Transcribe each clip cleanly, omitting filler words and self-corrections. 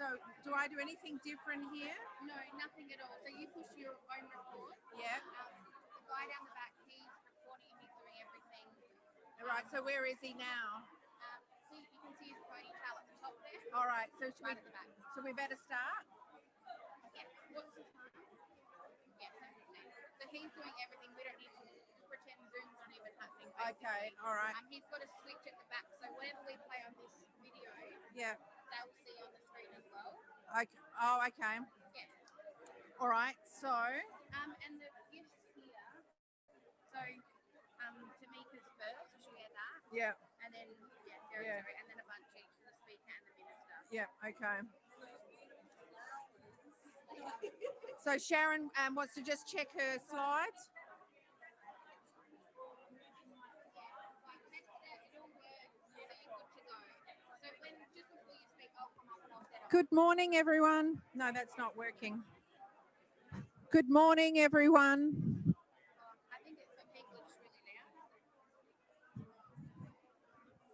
So do I do anything different here? No, nothing at all. So you push your own record. Yeah. The guy down the back, he's recording, he's doing everything. All right, so where is he now? So you can see his ponytail at the top there. All right, so Right at the back. so we better start? Yeah. What's the time? Yeah, 7:15. So he's doing everything. We don't need to pretend Zoom's not even happening. Basically. Okay, all right. He's got a switch at the back, so whatever we play on this video, Yeah. they'll see on the screen as well. Okay. Oh, okay. Yeah. All right, so. And the gifts here, so Tamika's first, share that. Yeah. And then, and then a bunch each for the speaker and the minister. Yeah, okay. So Sharyn wants to just check her slides. Good morning, everyone. No, that's not working. Good morning, everyone.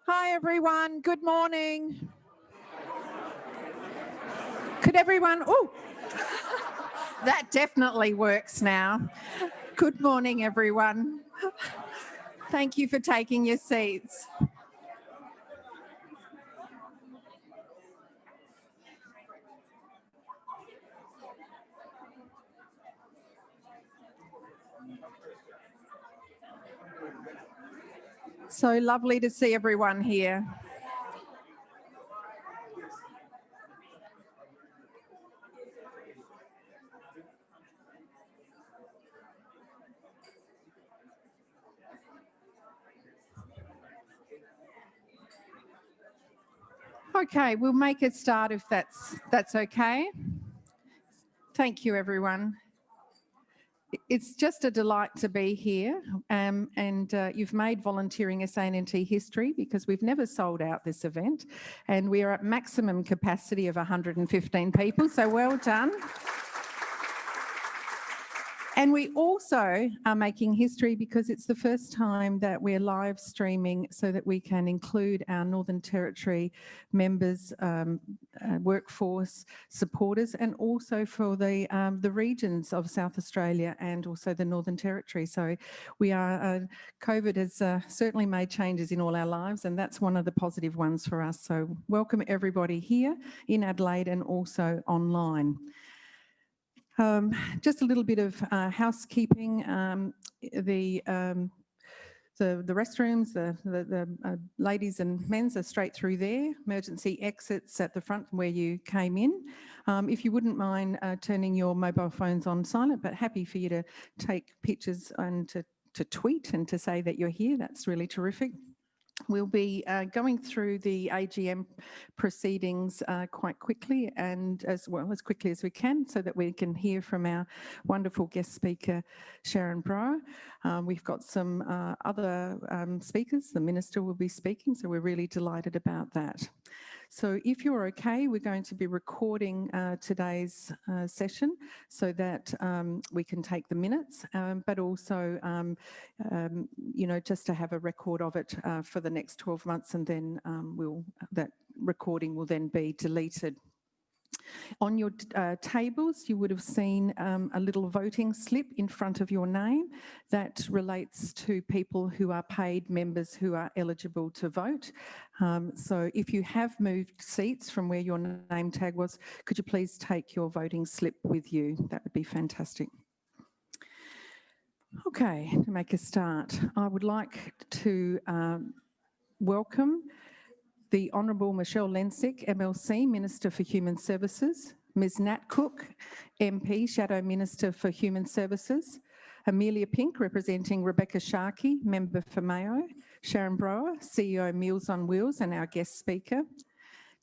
Hi, everyone. Good morning. Could everyone... Oh, that definitely works now. Good morning, everyone. Thank you for taking your seats. So lovely to see everyone here. Okay, we'll make a start if that's okay. Thank you, everyone. It's just a delight to be here, and you've made volunteering SA&NT history because we've never sold out this event, and we are at maximum capacity of 115 people, so well done. And we also are making history because it's the first time that we're live streaming so that we can include our Northern Territory members, workforce, supporters, and also for the regions of South Australia and also the Northern Territory. So we are, COVID has certainly made changes in all our lives, and that's one of the positive ones for us. So welcome everybody here in Adelaide and also online. Just a little bit of housekeeping. The restrooms, the ladies and men's are straight through there. Emergency exits at the front where you came in. If you wouldn't mind turning your mobile phones on silent, but happy for you to take pictures and to tweet and to say that you're here. That's really terrific. We'll be going through the AGM proceedings quite quickly and as quickly as we can so that we can hear from our wonderful guest speaker, Sharyn. We've got some other speakers. The Minister will be speaking, so we're really delighted about that. So if you're okay, we're going to be recording today's session so that we can take the minutes, but also, you know, just to have a record of it for the next 12 months, and then that recording will then be deleted. On your tables, you would have seen a little voting slip in front of your name that relates to people who are paid members who are eligible to vote. So if you have moved seats from where your name tag was, could you please take your voting slip with you? That would be fantastic. Okay, to make a start, I would like to welcome the Honourable Michelle Lensink, MLC, Minister for Human Services, Ms Nat Cook, MP, Shadow Minister for Human Services, Amelia Pink, representing Rebecca Sharkey, Member for Mayo, Sharyn Brower, CEO Meals on Wheels and our guest speaker,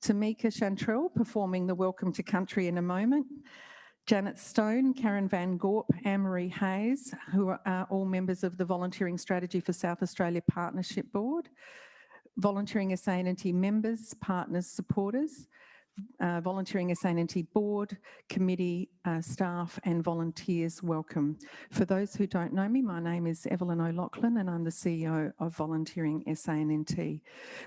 Tamika Chantrell, performing the Welcome to Country in a moment, Janet Stone, Karen Van Gorp, Anne-Marie Hayes, who are all members of the Volunteering Strategy for South Australia Partnership Board, Volunteering SA&NT members, partners, supporters, Volunteering SA&NT board, committee, staff and volunteers, welcome. For those who don't know me, my name is Evelyn O'Loughlin and I'm the CEO of Volunteering SA&NT.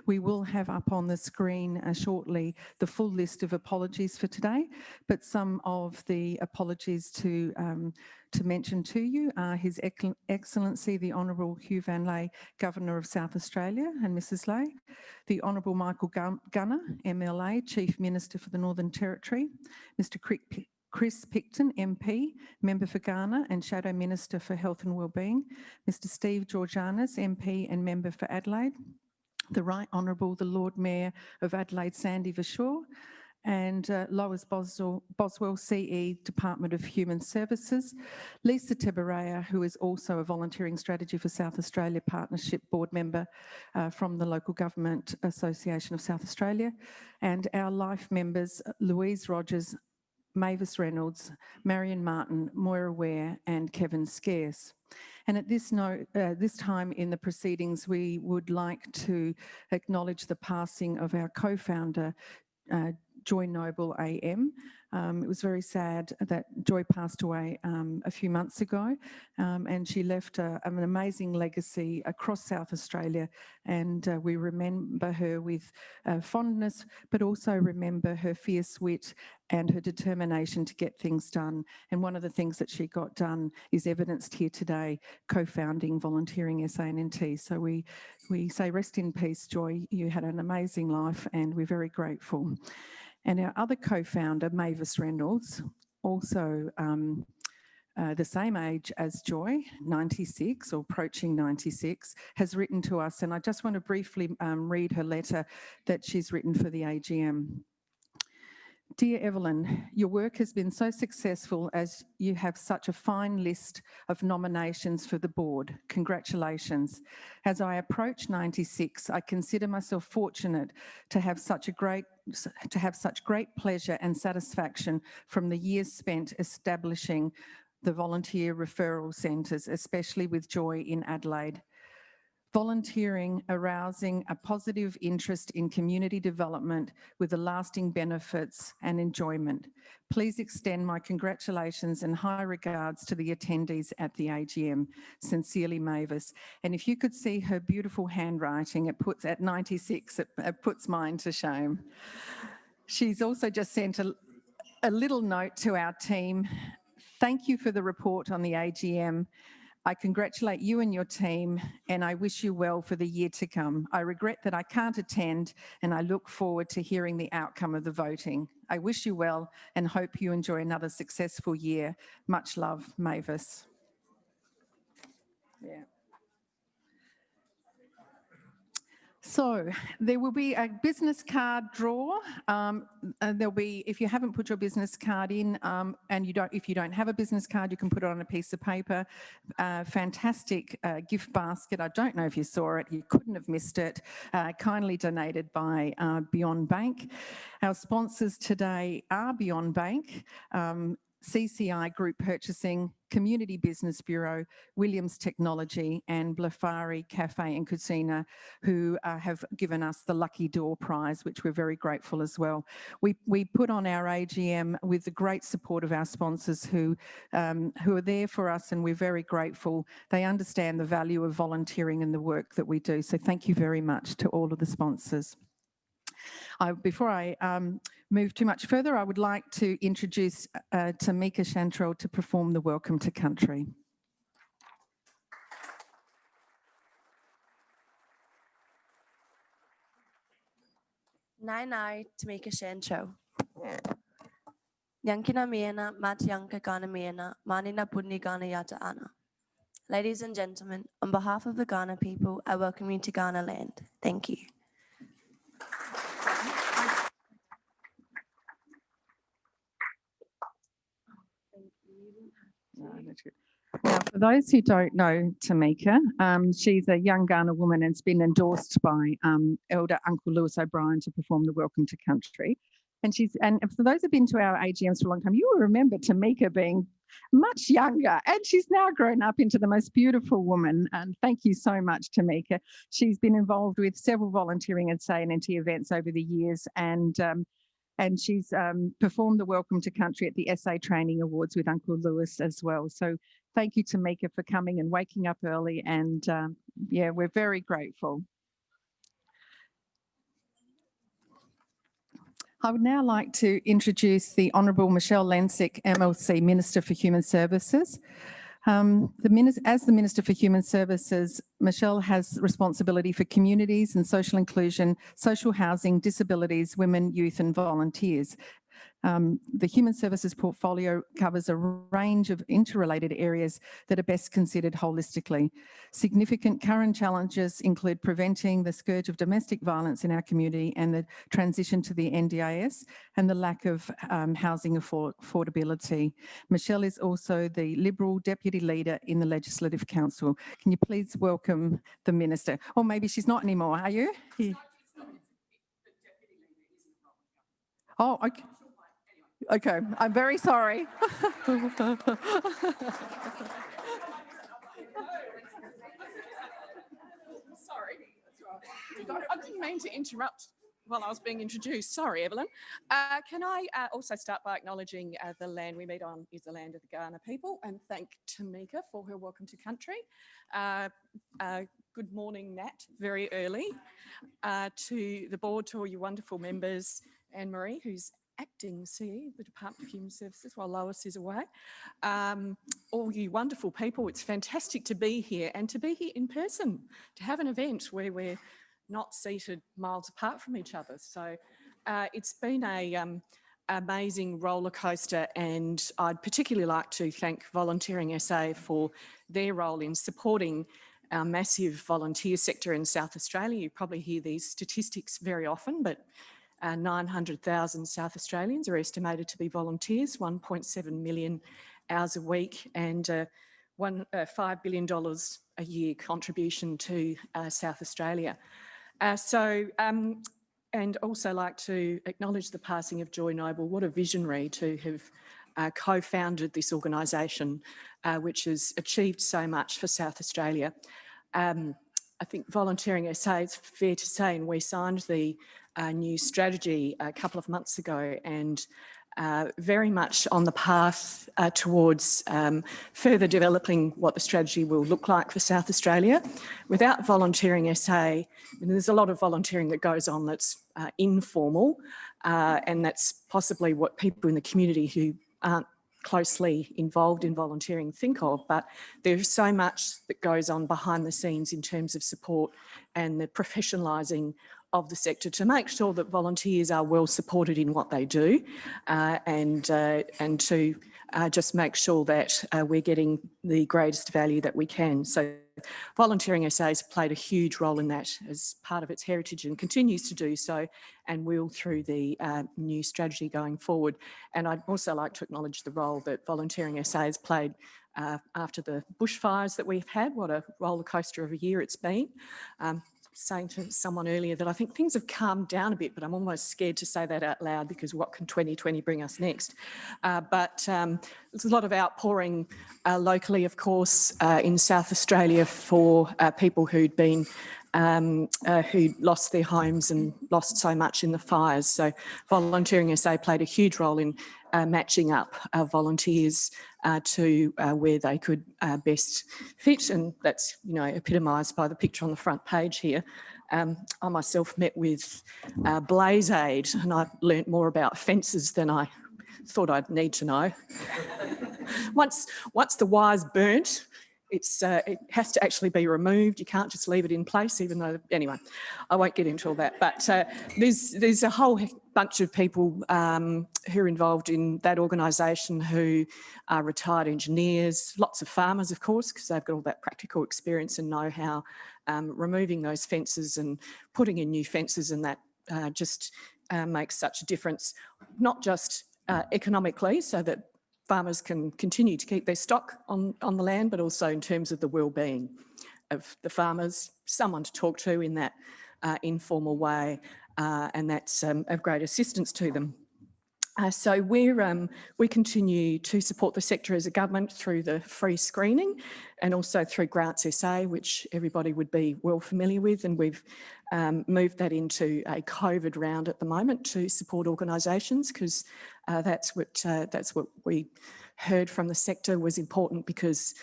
We will have up on the screen shortly the full list of apologies for today, but some of the apologies to mention to you are His Excellency the Honourable Hugh Van Ley, Governor of South Australia, and Mrs Ley, the Honourable Michael Gunner, MLA, Chief Minister for the Northern Territory, Mr Chris Picton, MP, Member for Ghana and Shadow Minister for Health and Wellbeing, Mr Steve Georgianis, MP and Member for Adelaide, the Right Honourable the Lord Mayor of Adelaide, Sandy Verschoor, and Lois Boswell, CE, Department of Human Services, Lisa Teberea, who is also a Volunteering Strategy for South Australia Partnership Board Member from the Local Government Association of South Australia, and our life members, Louise Rogers, Mavis Reynolds, Marion Martin, Moira Ware and Kevin Scarce. And at this time in the proceedings, we would like to acknowledge the passing of our co-founder, Joy Noble AM. It was very sad that Joy passed away a few months ago, and she left an amazing legacy across South Australia, and we remember her with fondness, but also remember her fierce wit and her determination to get things done. And one of the things that she got done is evidenced here today, co-founding Volunteering SA&NT. So we say rest in peace, Joy. You had an amazing life and we're very grateful. And our other co-founder, Mavis Reynolds, also the same age as Joy, 96 or approaching 96, has written to us. And I just want to briefly read her letter that she's written for the AGM. Dear Evelyn, your work has been so successful as you have such a fine list of nominations for the board. Congratulations. As I approach 96, I consider myself fortunate to have such great pleasure and satisfaction from the years spent establishing the volunteer referral centres, especially with Joy in Adelaide. Volunteering, arousing a positive interest in community development with the lasting benefits and enjoyment. Please extend my congratulations and high regards to the attendees at the AGM. Sincerely, Mavis. And if you could see her beautiful handwriting, it puts at 96, it puts mine to shame. She's also just sent a little note to our team. Thank you for the report on the AGM. I congratulate you and your team and I wish you well for the year to come. I regret that I can't attend and I look forward to hearing the outcome of the voting. I wish you well and hope you enjoy another successful year. Much love, Mavis. Yeah. So there will be a business card draw. There'll be, if you haven't put your business card in, and if you don't have a business card, you can put it on a piece of paper. Fantastic gift basket. I don't know if you saw it. You couldn't have missed it. Kindly donated by Beyond Bank. Our sponsors today are Beyond Bank, CCI Group Purchasing, Community Business Bureau, Williams Technology and Blafari Cafe and Cucina, who have given us the Lucky Door Prize, which we're very grateful as well. We put on our AGM with the great support of our sponsors who are there for us, and we're very grateful. They understand the value of volunteering and the work that we do. So thank you very much to all of the sponsors. Before I move too much further, I would like to introduce Tamika Chantrell to perform the Welcome to Country. Nai Tamika Chantrell. Yankina Miena, Mat Yanka Ghana Miena, Manina Pudni Ghana Yata Ana. Ladies and gentlemen, on behalf of the Ghana people, I welcome you to Ghana land. Thank you. Now, for those who don't know Tamika, she's a young Ghana woman and has been endorsed by Elder Uncle Lewis O'Brien to perform the Welcome to Country. And for those who've been to our AGMs for a long time, you will remember Tamika being much younger, and she's now grown up into the most beautiful woman. And thank you so much, Tamika. She's been involved with several volunteering and SA&NT events over the years, and And she's performed the Welcome to Country at the SA Training Awards with Uncle Lewis as well. So thank you, Tamika, for coming and waking up early. And yeah, we're very grateful. I would now like to introduce the Honourable Michelle Lensink, MLC Minister for Human Services. As the Minister for Human Services, Michelle has responsibility for communities and social inclusion, social housing, disabilities, women, youth and volunteers. The Human Services portfolio covers a range of interrelated areas that are best considered holistically. Significant current challenges include preventing the scourge of domestic violence in our community and the transition to the NDIS and the lack of housing affordability. Michelle is also the Liberal Deputy Leader in the Legislative Council. Can you please welcome the Minister? Or maybe she's not anymore, are you? Yeah. Oh, okay. Okay, I'm very sorry. Sorry, I didn't mean to interrupt while I was being introduced. Sorry, Evelyn. Can I also start by acknowledging the land we meet on is the land of the Kaurna people, and thank Tamika for her welcome to country. Good morning, Nat, very early. To the board, to all you wonderful members, Anne-Marie, who's acting CE of the Department of Human Services while Lois is away. All you wonderful people, it's fantastic to be here and to be here in person, to have an event where we're not seated miles apart from each other. So it's been a amazing roller coaster, and I'd particularly like to thank Volunteering SA for their role in supporting our massive volunteer sector in South Australia. You probably hear these statistics very often, but 900,000 South Australians are estimated to be volunteers, 1.7 million hours a week, and $5 billion a year contribution to South Australia. And also like to acknowledge the passing of Joy Noble. What a visionary to have co-founded this organisation, which has achieved so much for South Australia. I think Volunteering SA, it's fair to say, and we signed the new strategy a couple of months ago, and very much on the path towards further developing what the strategy will look like for South Australia. Without Volunteering SA, there's a lot of volunteering that goes on that's informal, and that's possibly what people in the community who aren't closely involved in volunteering think of, but there's so much that goes on behind the scenes in terms of support and the professionalising of the sector to make sure that volunteers are well supported in what they do, and to just make sure that we're getting the greatest value that we can. So Volunteering SA has played a huge role in that as part of its heritage and continues to do so, and will through the new strategy going forward. And I'd also like to acknowledge the role that Volunteering SA has played after the bushfires that we've had. What a roller coaster of a year it's been. Saying to someone earlier that I think things have calmed down a bit, but I'm almost scared to say that out loud because what can 2020 bring us next? But there's a lot of outpouring locally, of course, in South Australia for people who'd been who lost their homes and lost so much in the fires. So Volunteering SA played a huge role in matching up volunteers to where they could best fit, and that's, you know, epitomised by the picture on the front page here. I myself met with Blaze Aid, and I've learnt more about fences than I thought I'd need to know. Once the wire's burnt, it has to actually be removed. You can't just leave it in place, even though, anyway, I won't get into all that. But there's a whole bunch of people who are involved in that organisation who are retired engineers, lots of farmers, of course, because they've got all that practical experience and know-how, removing those fences and putting in new fences, and that just makes such a difference, not just economically, so that farmers can continue to keep their stock on the land, but also in terms of the well-being of the farmers, someone to talk to in that informal way, and that's of great assistance to them. So we continue to support the sector as a government through the free screening and also through Grants SA, which everybody would be well familiar with, and we've moved that into a COVID round at the moment to support organisations, because that's what we heard from the sector was important, because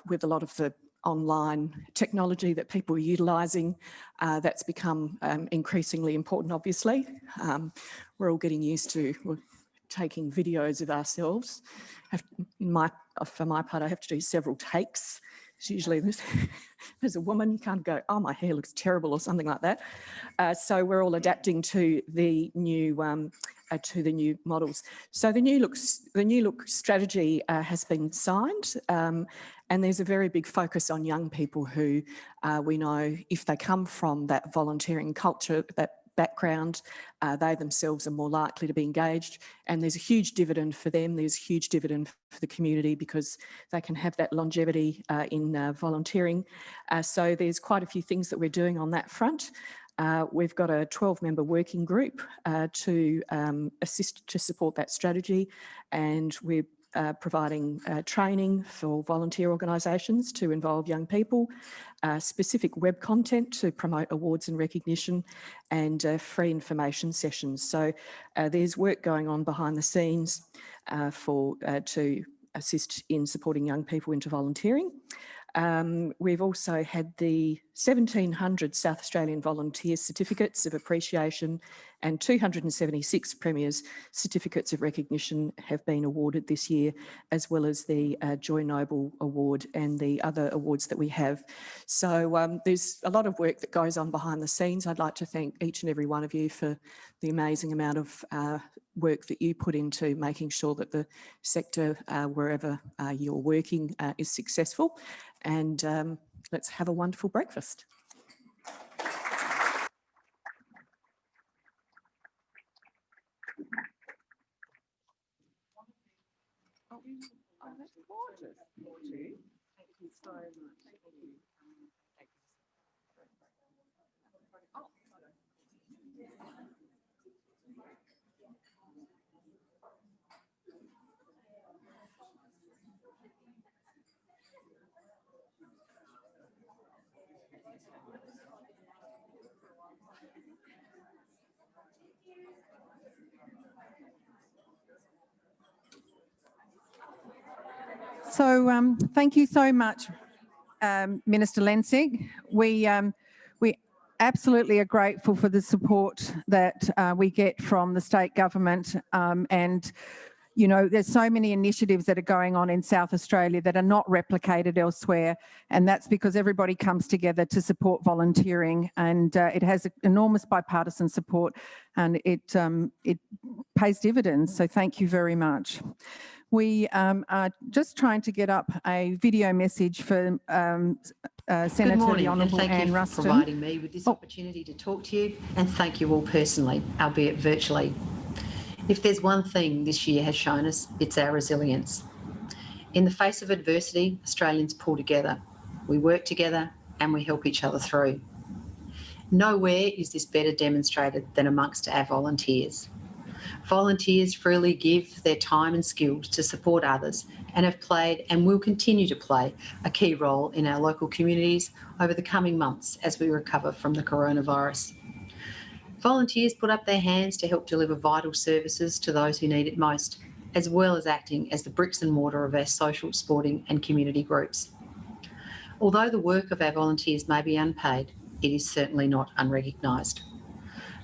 with a lot of the online technology that people are utilising, that's become increasingly important, obviously. We're all getting used to taking videos of ourselves. For my part, I have to do several takes. It's usually there's a woman, you can't go, oh, my hair looks terrible or something like that. So we're all adapting to the new models. So the new look strategy has been signed, and there's a very big focus on young people who we know, if they come from that volunteering culture, that background, they themselves are more likely to be engaged, and there's a huge dividend for them. There's a huge dividend for the community, because they can have that longevity in volunteering. So there's quite a few things that we're doing on that front. We've got a 12-member working group to assist to support that strategy, and we're providing training for volunteer organisations to involve young people, specific web content to promote awards and recognition, and free information sessions. So there's work going on behind the scenes to assist in supporting young people into volunteering. We've also had the 1,700 South Australian Volunteer Certificates of Appreciation and 276 Premiers Certificates of Recognition have been awarded this year, as well as the Joy Noble Award and the other awards that we have. So there's a lot of work that goes on behind the scenes. I'd like to thank each and every one of you for the amazing amount of work that you put into making sure that the sector, wherever you're working, is successful. And let's have a wonderful breakfast. Oh, that's gorgeous. Thank you so much. Thank you. So thank you so much, Minister Lensink. We absolutely are grateful for the support that we get from the state government, and you know, there's so many initiatives that are going on in South Australia that are not replicated elsewhere, and that's because everybody comes together to support volunteering, and it has enormous bipartisan support, and it pays dividends. So thank you very much. We are just trying to get up a video message for Senator the Honourable Anne Ruston. Good morning, and thank you for providing me with this opportunity to talk to you, and thank you all personally, albeit virtually. If there's one thing this year has shown us, it's our resilience. In the face of adversity, Australians pull together. We work together and we help each other through. Nowhere is this better demonstrated than amongst our volunteers. Volunteers freely give their time and skills to support others, and have played and will continue to play a key role in our local communities over the coming months as we recover from the coronavirus. Volunteers put up their hands to help deliver vital services to those who need it most, as well as acting as the bricks and mortar of our social, sporting and community groups. Although the work of our volunteers may be unpaid, it is certainly not unrecognised.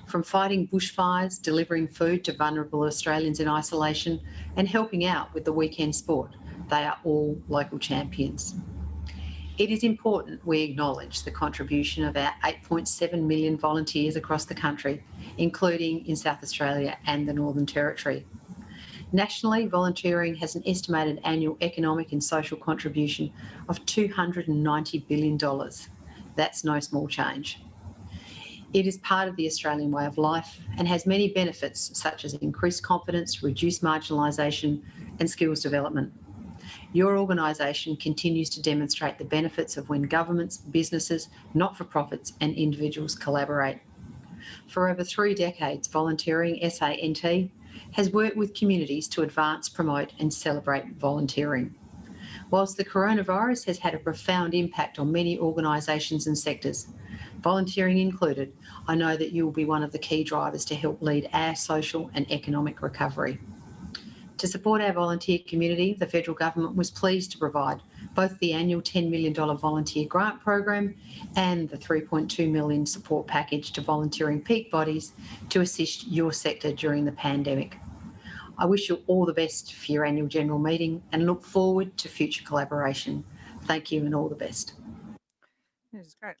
From fighting bushfires, delivering food to vulnerable Australians in isolation, and helping out with the weekend sport, they are all local champions. It is important we acknowledge the contribution of our 8.7 million volunteers across the country, including in South Australia and the Northern Territory. Nationally, volunteering has an estimated annual economic and social contribution of $290 billion. That's no small change. It is part of the Australian way of life and has many benefits such as increased confidence, reduced marginalisation and skills development. Your organisation continues to demonstrate the benefits of when governments, businesses, not-for-profits and individuals collaborate. For over 3 decades, Volunteering SA&NT has worked with communities to advance, promote and celebrate volunteering. Whilst the coronavirus has had a profound impact on many organisations and sectors, volunteering included, I know that you will be one of the key drivers to help lead our social and economic recovery. To support our volunteer community, the federal government was pleased to provide both the annual $10 million volunteer grant program and the $3.2 million support package to volunteering peak bodies to assist your sector during the pandemic. I wish you all the best for your annual general meeting and look forward to future collaboration. Thank you and all the best. That is great.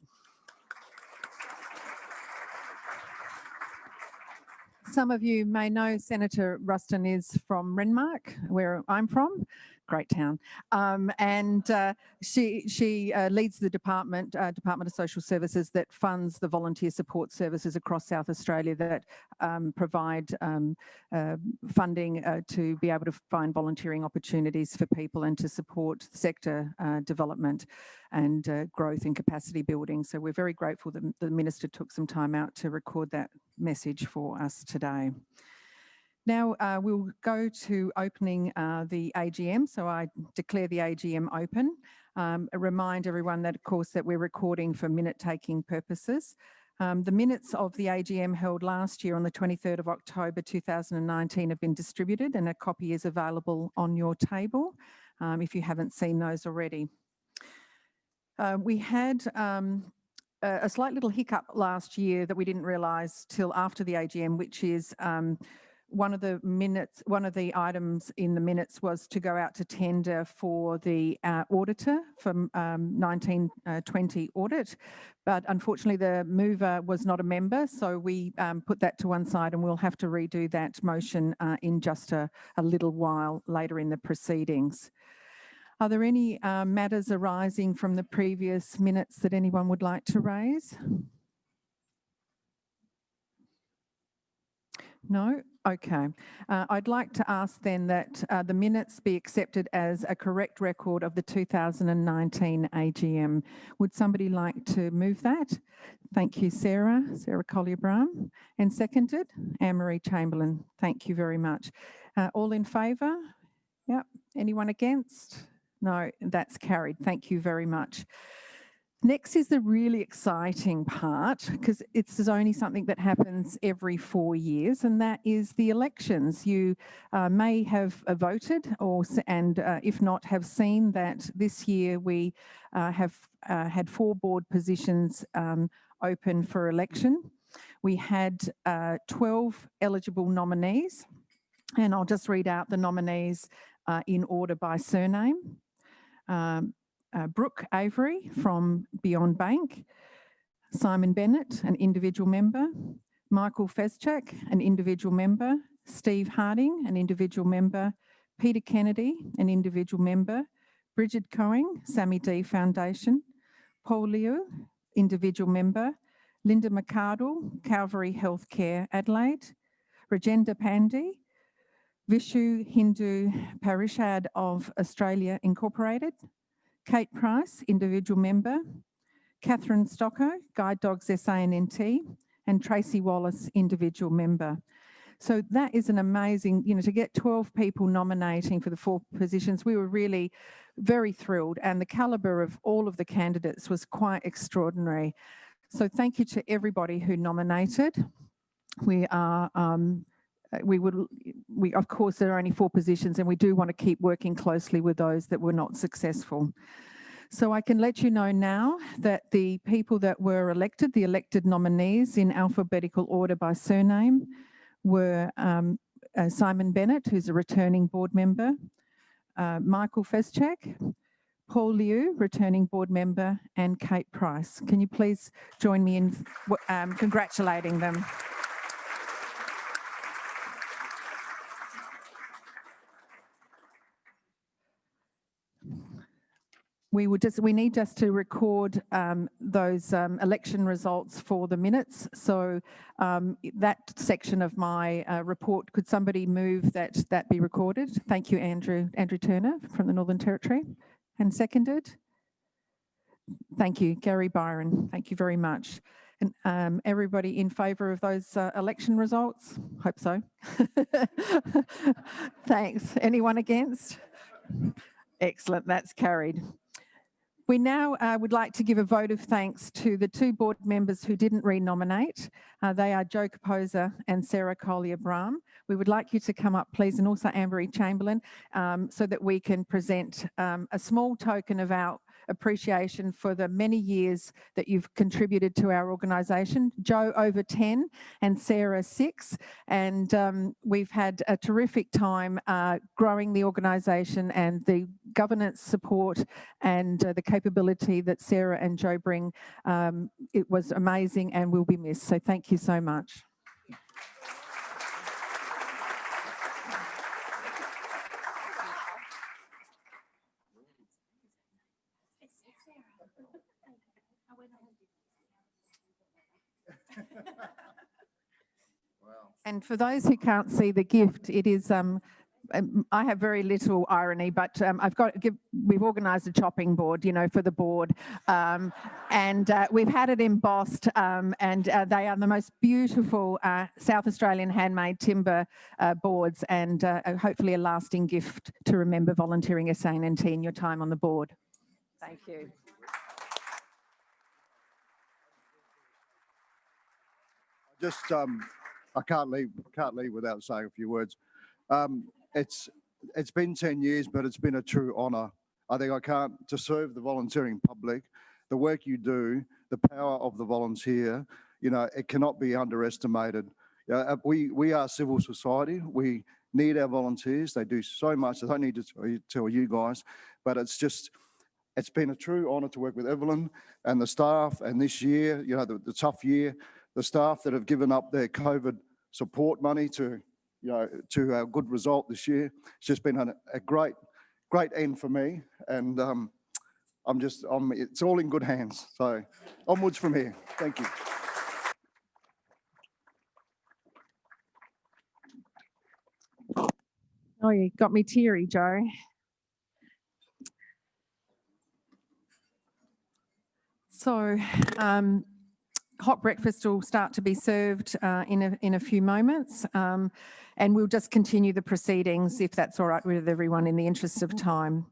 Some of you may know Senator Ruston is from Renmark, where I'm from. Great town. She leads the Department of Social Services that funds the volunteer support services across South Australia that provide funding to be able to find volunteering opportunities for people and to support sector development and growth and capacity building. So we're very grateful that the Minister took some time out to record that message for us today. Now we'll go to opening the AGM. So I declare the AGM open. Remind everyone that, of course, that we're recording for minute-taking purposes. The minutes of the AGM held last year on the 23rd of October 2019 have been distributed and a copy is available on your table if you haven't seen those already. We had a slight little hiccup last year that we didn't realise till after the AGM, which is one of the items in the minutes was to go out to tender for the auditor for 1920 audit, but unfortunately the mover was not a member, so we put that to one side and we'll have to redo that motion in just a little while later in the proceedings. Are there any matters arising from the previous minutes that anyone would like to raise? No? Okay. I'd like to ask then that the minutes be accepted as a correct record of the 2019 AGM. Would somebody like to move that? Thank you, Sarah Collier-Brahm. And seconded? Anne-Marie Chamerlain. Thank you very much. All in favour? Yep. Anyone against? No, that's carried. Thank you very much. Next is the really exciting part, because it's only something that happens every 4 years, and that is the elections. You may have voted, and if not, have seen that this year we have had 4 board positions open for election. We had 12 eligible nominees, and I'll just read out the nominees in order by surname. Brooke Avery from Beyond Bank, Simon Bennett, an individual member, Michael Feschak, an individual member, Steve Harding, an individual member, Peter Kennedy, an individual member, Bridget Coing, Sammy D Foundation, Paul Liu, individual member, Linda McArdle, Calvary Healthcare Adelaide, Rajendra Pandey, Vishu Hindu Parishad of Australia Incorporated, Kate Price, individual member, Catherine Stocko, Guide Dogs SA&NT, and Tracy Wallace, individual member. So that is an amazing, to get 12 people nominating for the 4 positions, we were really very thrilled, and the calibre of all of the candidates was quite extraordinary. So thank you to everybody who nominated. We are, of course, there are only 4 positions, and we do want to keep working closely with those that were not successful. So I can let you know now that the people that were elected, the elected nominees in alphabetical order by surname, were Simon Bennett, who's a returning board member, Michael Feschak, Paul Liu, returning board member, and Kate Price. Can you please join me in congratulating them? We need just to record those election results for the minutes. So that section of my report, could somebody move that be recorded? Thank you, Andrew Turner from the Northern Territory. And seconded? Thank you, Gary Byron. Thank you very much. And everybody in favour of those election results? Hope so. Thanks. Anyone against? Excellent, that's carried. We now would like to give a vote of thanks to the 2 board members who didn't renominate. They are Joe Caposa and Sarah Collier-Brahm. We would like you to come up, please, and also Anne-Marie Chamerlain, so that we can present a small token of our appreciation for the many years that you've contributed to our organisation. Joe, over 10, and Sarah, 6. And we've had a terrific time growing the organisation, and the governance support and the capability that Sarah and Joe bring. It was amazing and will be missed. So thank you so much. And for those who can't see the gift, it is, I have very little irony, but we've organised a chopping board, you know, for the board. And we've had it embossed, and they are the most beautiful South Australian handmade timber boards, and hopefully a lasting gift to remember volunteering SA&NT in your time on the board. Thank you. Just, I can't leave without saying a few words. It's been 10 years, but it's been a true honour. I think to serve the volunteering public, the work you do, the power of the volunteer, you know, it cannot be underestimated. We are civil society. We need our volunteers. They do so much. I don't need to tell you guys, but it's been a true honour to work with Evelyn and the staff. And this year, you know, the tough year, the staff that have given up their COVID support money to a good result this year. It's just been a great end for me, and it's all in good hands. So onwards from here. Thank you. Oh, you got me teary, Joe. So, hot breakfast will start to be served in a few moments, and we'll just continue the proceedings, if that's all right with everyone, in the interest of time.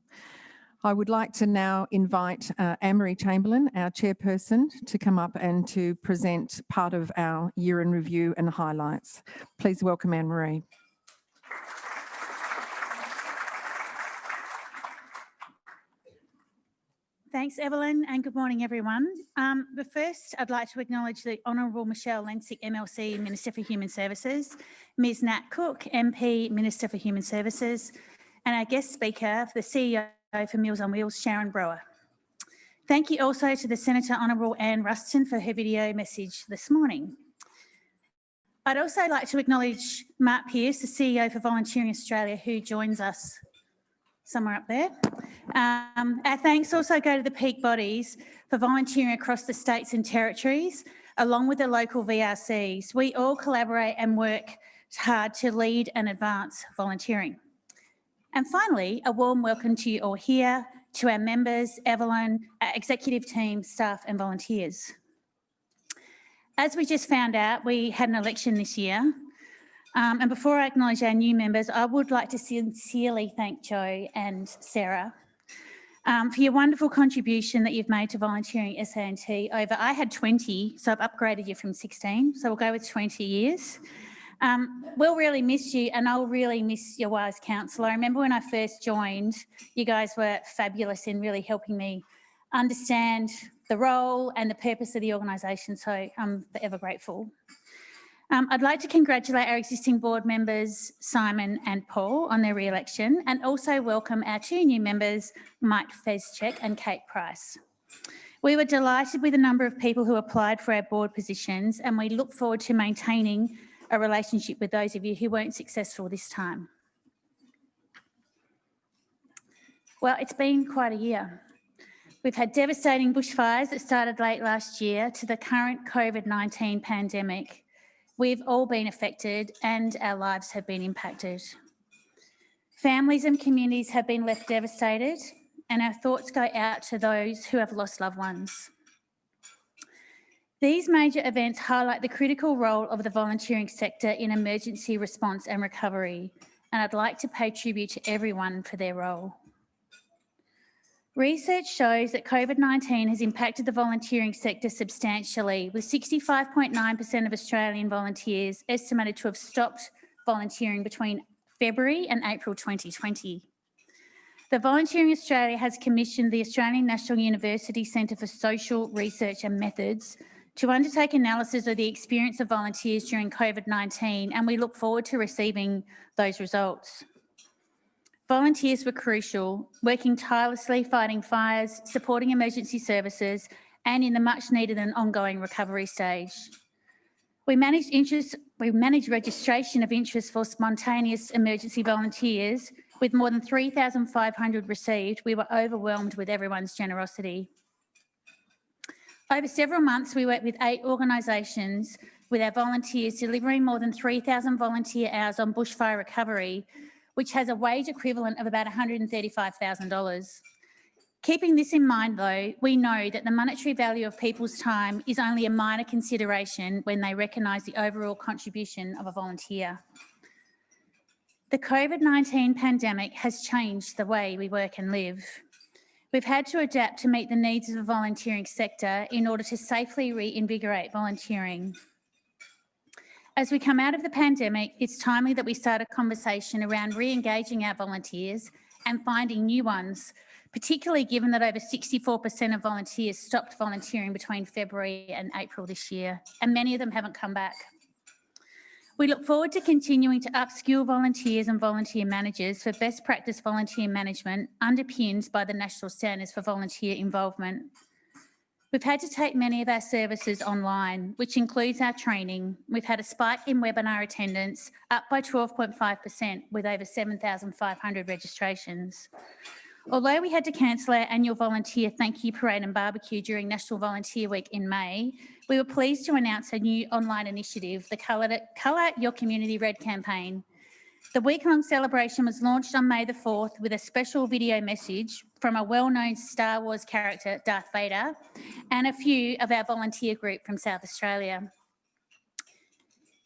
I would like to now invite Anne-Marie Chamerlain, our chairperson, to come up and to present part of our year in review and highlights. Please welcome Anne-Marie. Thanks, Evelyn, and good morning, everyone. But first, I'd like to acknowledge the Honourable Michelle Lensink, MLC, Minister for Human Services, Ms Nat Cook, MP, Minister for Human Services, and our guest speaker, the CEO for Meals on Wheels, Sharyn Brewer. Thank you also to the Senator Honourable Anne Ruston for her video message this morning. I'd also like to acknowledge Mark Pearce, the CEO for Volunteering Australia, who joins us somewhere up there. Our thanks also go to the peak bodies for volunteering across the states and territories, along with the local VRCs. We all collaborate and work hard to lead and advance volunteering. And finally, a warm welcome to you all here, to our members, Evelyn, our executive team, staff and volunteers. As we just found out, we had an election this year. And before I acknowledge our new members, I would like to sincerely thank Joe and Sarah for your wonderful contribution that you've made to volunteering SA&NT over, I had 20, so I've upgraded you from 16, so we'll go with 20 years. We'll really miss you, and I'll really miss your wise counsel. I remember when I first joined, you guys were fabulous in really helping me understand the role and the purpose of the organisation, so I'm forever grateful. I'd like to congratulate our existing board members, Simon and Paul, on their re-election, and also welcome our 2 new members, Mike Fezchek and Kate Price. We were delighted with the number of people who applied for our board positions, and we look forward to maintaining a relationship with those of you who weren't successful this time. Well, it's been quite a year. We've had devastating bushfires that started late last year to the current COVID-19 pandemic. We've all been affected and our lives have been impacted. Families and communities have been left devastated, and our thoughts go out to those who have lost loved ones. These major events highlight the critical role of the volunteering sector in emergency response and recovery, and I'd like to pay tribute to everyone for their role. Research shows that COVID-19 has impacted the volunteering sector substantially, with 65.9% of Australian volunteers estimated to have stopped volunteering between February and April 2020. The Volunteering Australia has commissioned the Australian National University Centre for Social Research and Methods to undertake analysis of the experience of volunteers during COVID-19, and we look forward to receiving those results. Volunteers were crucial, working tirelessly fighting fires, supporting emergency services, and in the much needed and ongoing recovery stage. We managed registration of interest for spontaneous emergency volunteers. With more than 3,500 received, we were overwhelmed with everyone's generosity. Over several months, we worked with 8 organisations with our volunteers, delivering more than 3,000 volunteer hours on bushfire recovery, which has a wage equivalent of about $135,000. Keeping this in mind, though, we know that the monetary value of people's time is only a minor consideration when they recognise the overall contribution of a volunteer. The COVID-19 pandemic has changed the way we work and live. We've had to adapt to meet the needs of the volunteering sector in order to safely reinvigorate volunteering. As we come out of the pandemic, it's timely that we start a conversation around re-engaging our volunteers and finding new ones, particularly given that over 64% of volunteers stopped volunteering between February and April this year, and many of them haven't come back. We look forward to continuing to upskill volunteers and volunteer managers for best practice volunteer management underpinned by the National Standards for Volunteer Involvement. We've had to take many of our services online, which includes our training. We've had a spike in webinar attendance, up by 12.5% with over 7,500 registrations. Although we had to cancel our annual volunteer thank you parade and barbecue during National Volunteer Week in May, we were pleased to announce a new online initiative, the Colour Your Community Red campaign. The week-long celebration was launched on May the 4th with a special video message from a well-known Star Wars character, Darth Vader, and a few of our volunteer group from South Australia.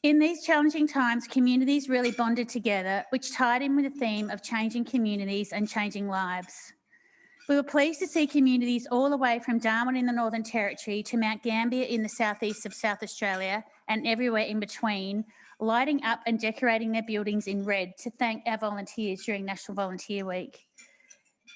In these challenging times, communities really bonded together, which tied in with the theme of changing communities and changing lives. We were pleased to see communities all the way from Darwin in the Northern Territory to Mount Gambier in the southeast of South Australia and everywhere in between, lighting up and decorating their buildings in red to thank our volunteers during National Volunteer Week.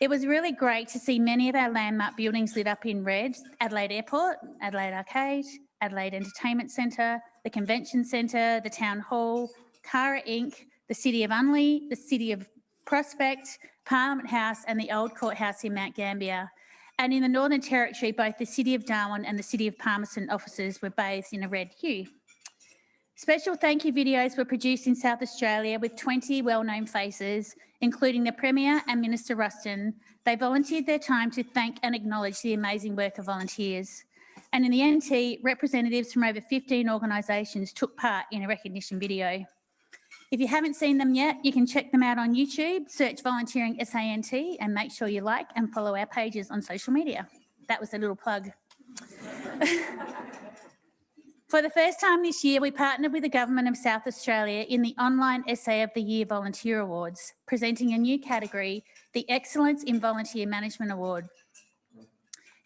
It was really great to see many of our landmark buildings lit up in red: Adelaide Airport, Adelaide Arcade, Adelaide Entertainment Centre, the Convention Centre, the Town Hall, Cara Inc., the City of Unley, the City of Prospect, Parliament House and the Old Courthouse in Mount Gambier. And in the Northern Territory, both the City of Darwin and the City of Palmerston offices were bathed in a red hue. Special thank you videos were produced in South Australia with 20 well-known faces, including the Premier and Minister Ruston. They volunteered their time to thank and acknowledge the amazing work of volunteers. And in the NT, representatives from over 15 organisations took part in a recognition video. If you haven't seen them yet, you can check them out on YouTube, search Volunteering SA&NT and make sure you like and follow our pages on social media. That was a little plug. For the first time this year, we partnered with the Government of South Australia in the Online Essay of the Year Volunteer Awards, presenting a new category, the Excellence in Volunteer Management Award.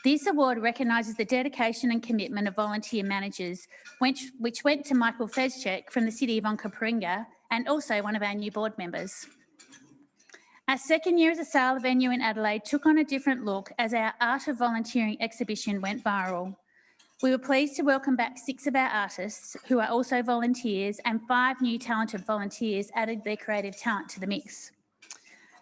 This award recognises the dedication and commitment of volunteer managers, which went to Michael Fezchek from the City of Onkaparinga and also one of our new board members. Our second year as a sale venue in Adelaide took on a different look as our Art of Volunteering exhibition went viral. We were pleased to welcome back 6 of our artists, who are also volunteers, and 5 new talented volunteers added their creative talent to the mix.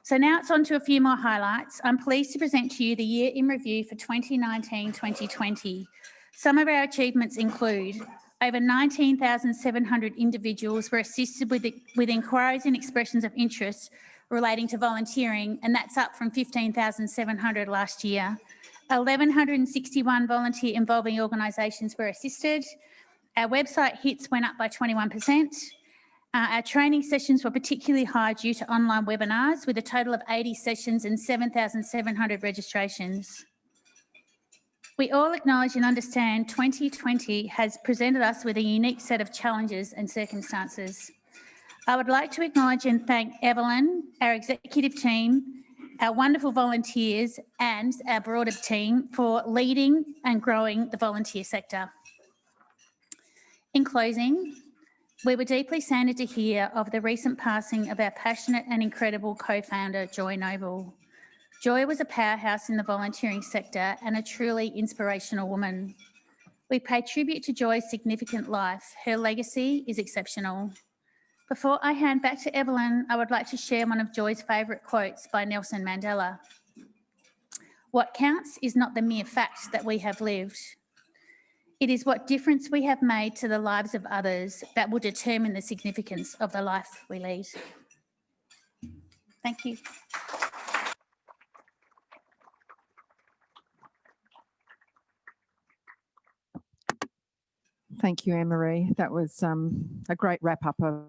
So now it's on to a few more highlights. I'm pleased to present to you the Year in Review for 2019-2020. Some of our achievements include over 19,700 individuals were assisted with inquiries and expressions of interest relating to volunteering, and that's up from 15,700 last year. 1,161 volunteer involving organisations were assisted. Our website hits went up by 21%. Our training sessions were particularly high due to online webinars, with a total of 80 sessions and 7,700 registrations. We all acknowledge and understand 2020 has presented us with a unique set of challenges and circumstances. I would like to acknowledge and thank Evelyn, our executive team, our wonderful volunteers and our broader team for leading and growing the volunteer sector. In closing, we were deeply saddened to hear of the recent passing of our passionate and incredible co-founder, Joy Noble. Joy was a powerhouse in the volunteering sector and a truly inspirational woman. We pay tribute to Joy's significant life. Her legacy is exceptional. Before I hand back to Evelyn, I would like to share one of Joy's favourite quotes by Nelson Mandela. "What counts is not the mere fact that we have lived. It is what difference we have made to the lives of others that will determine the significance of the life we lead." Thank you. Thank you, Anne-Marie. That was a great wrap-up of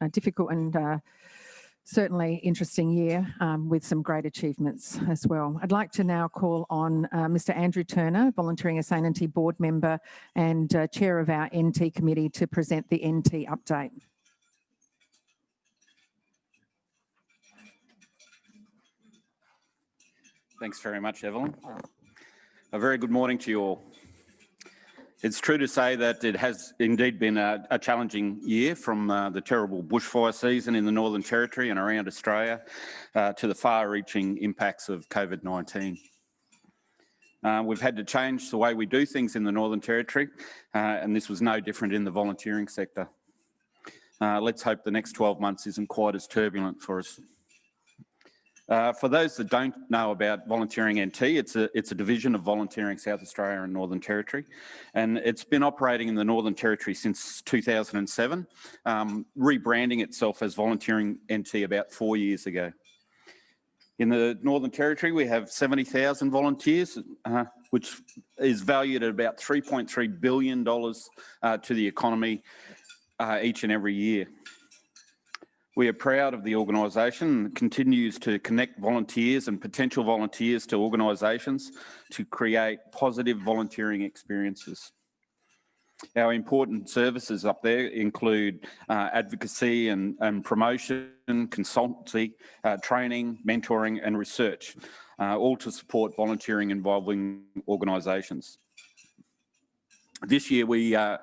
a difficult and certainly interesting year with some great achievements as well. I'd like to now call on Mr. Andrew Turner, Volunteering SA&NT Board Member and Chair of our NT Committee, to present the NT update. Thanks very much, Evelyn. A very good morning to you all. It's true to say that it has indeed been a challenging year, from the terrible bushfire season in the Northern Territory and around Australia to the far-reaching impacts of COVID-19. We've had to change the way we do things in the Northern Territory, and this was no different in the volunteering sector. Let's hope the next 12 months isn't quite as turbulent for us. For those that don't know about Volunteering NT, it's a division of Volunteering South Australia and Northern Territory, and it's been operating in the Northern Territory since 2007, rebranding itself as Volunteering NT about 4 years ago. In the Northern Territory, we have 70,000 volunteers, which is valued at about $3.3 billion to the economy each and every year. We are proud of the organisation that continues to connect volunteers and potential volunteers to organisations to create positive volunteering experiences. Our important services up there include advocacy and promotion, consultancy, training, mentoring and research, all to support volunteering involving organisations. This year we have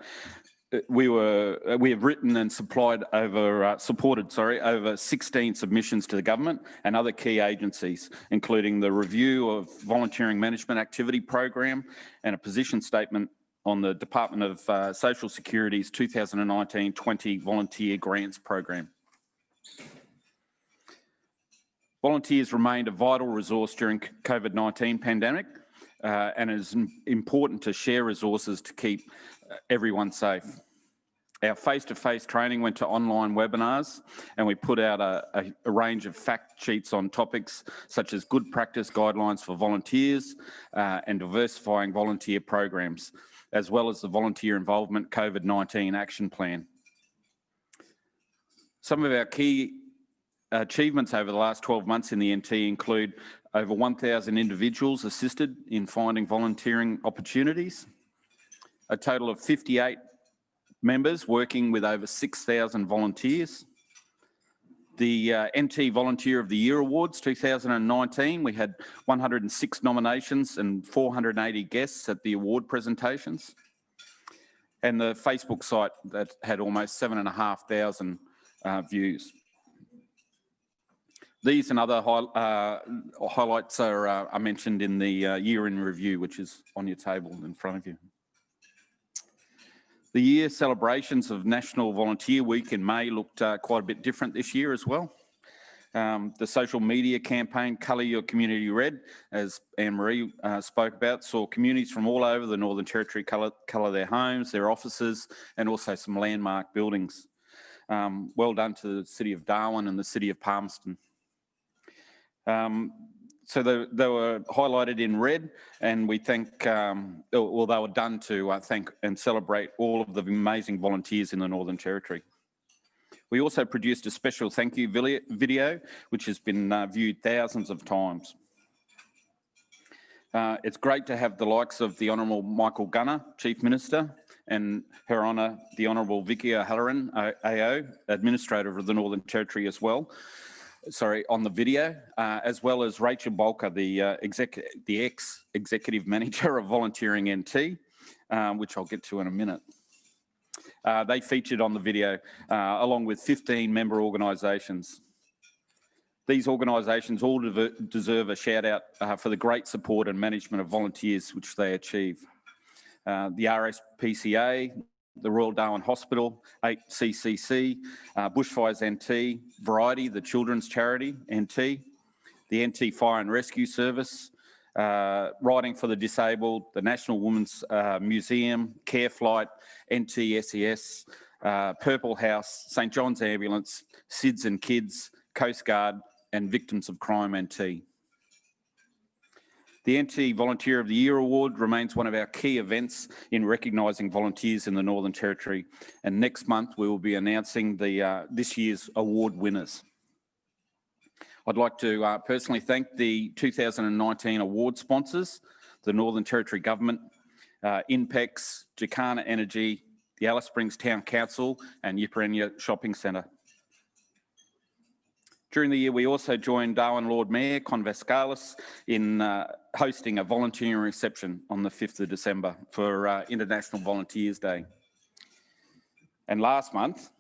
written and supported over 16 submissions to the government and other key agencies, including the review of volunteering management activity program and a position statement on the Department of Social Security's 2019-20 volunteer grants program. Volunteers remained a vital resource during COVID-19 pandemic, and it is important to share resources to keep everyone safe. Our face-to-face training went to online webinars, and we put out a range of fact sheets on topics such as good practice guidelines for volunteers and diversifying volunteer programs, as well as the Volunteer Involvement COVID-19 Action Plan. Some of our key achievements over the last 12 months in the NT include over 1,000 individuals assisted in finding volunteering opportunities, a total of 58 members working with over 6,000 volunteers. The NT Volunteer of the Year Awards 2019, we had 106 nominations and 480 guests at the award presentations. And the Facebook site that had almost 7,500 views. These and other highlights are mentioned in the year in review, which is on your table in front of you. The year celebrations of National Volunteer Week in May looked quite a bit different this year as well. The social media campaign, Colour Your Community Red, as Anne-Marie spoke about, saw communities from all over the Northern Territory colour their homes, their offices, and also some landmark buildings. Well done to the City of Darwin and the City of Palmerston. So they were highlighted in red, and we thank, well, they were done to thank and celebrate all of the amazing volunteers in the Northern Territory. We also produced a special thank you video, which has been viewed thousands of times. It's great to have the likes of the Honourable Michael Gunner, Chief Minister, and Her Honour the Honourable Vicky O'Halloran, AO, Administrator of the Northern Territory as well, on the video, as well as Rachel Bolker, the ex-Executive Manager of Volunteering NT, which I'll get to in a minute. They featured on the video along with 15 member organisations. These organisations all deserve a shout out for the great support and management of volunteers which they achieve. The RSPCA, the Royal Darwin Hospital, 8CCC, Bushfires NT, Variety, the children's charity, NT, the NT Fire and Rescue Service, Riding for the Disabled, the National Women's Museum, Careflight, NT SES, Purple House, St John's Ambulance, SIDS and Kids, Coast Guard, and Victims of Crime NT. The NT Volunteer of the Year Award remains one of our key events in recognising volunteers in the Northern Territory, and next month we will be announcing this year's award winners. I'd like to personally thank the 2019 award sponsors, the Northern Territory Government, INPEX, Jacana Energy, the Alice Springs Town Council and Yiparenya Shopping Centre. During the year, we also joined Darwin Lord Mayor Con Vascalis in hosting a volunteering reception on the 5th of December for International Volunteers Day. And last month,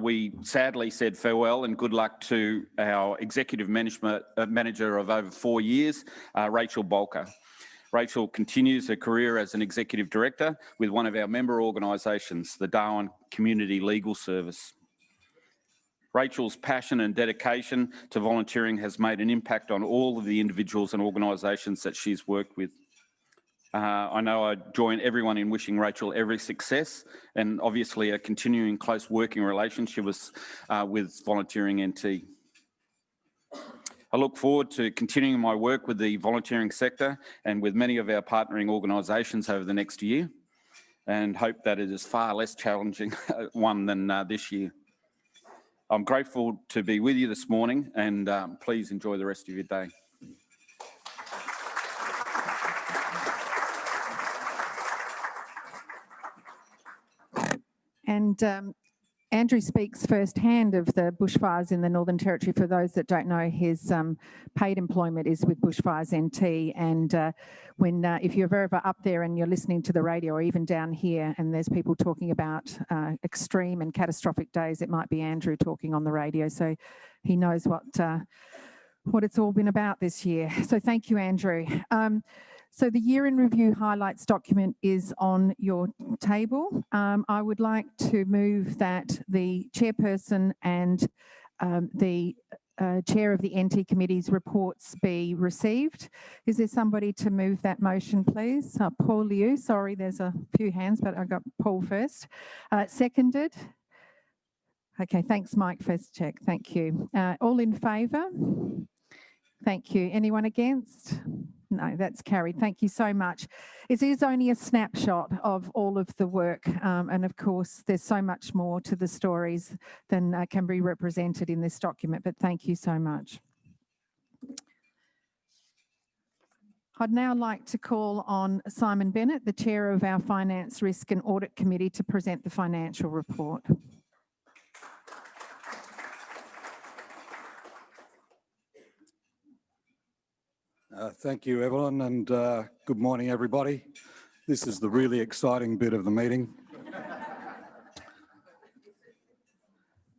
we sadly said farewell and good luck to our Executive Manager of over 4 years, Rachel Bolker. Rachel continues her career as an Executive Director with one of our member organisations, the Darwin Community Legal Service. Rachel's passion and dedication to volunteering has made an impact on all of the individuals and organisations that she's worked with. I know I join everyone in wishing Rachel every success and obviously a continuing close working relationship with Volunteering NT. I look forward to continuing my work with the volunteering sector and with many of our partnering organisations over the next year, and hope that it is far less challenging one than this year. I'm grateful to be with you this morning, and please enjoy the rest of your day. And Andrew speaks firsthand of the bushfires in the Northern Territory. For those that don't know, his paid employment is with Bushfires NT, and if you're ever up there and you're listening to the radio or even down here and there's people talking about extreme and catastrophic days, it might be Andrew talking on the radio, so he knows what it's all been about this year. So thank you, Andrew. So the year in review highlights document is on your table. I would like to move that the chairperson and the chair of the NT committee's reports be received. Is there somebody to move that motion, please? Paul Liu, sorry, there's a few hands, but I got Paul first. Seconded. Okay, thanks, Mike Feschek. Thank you. All in favour? Thank you. Anyone against? No, that's carried. Thank you so much. It is only a snapshot of all of the work, and of course there's so much more to the stories than can be represented in this document, but thank you so much. I'd now like to call on Simon Bennett, the Chair of our Finance, Risk and Audit Committee, to present the financial report. Thank you, Evelyn, and good morning, everybody. This is the really exciting bit of the meeting.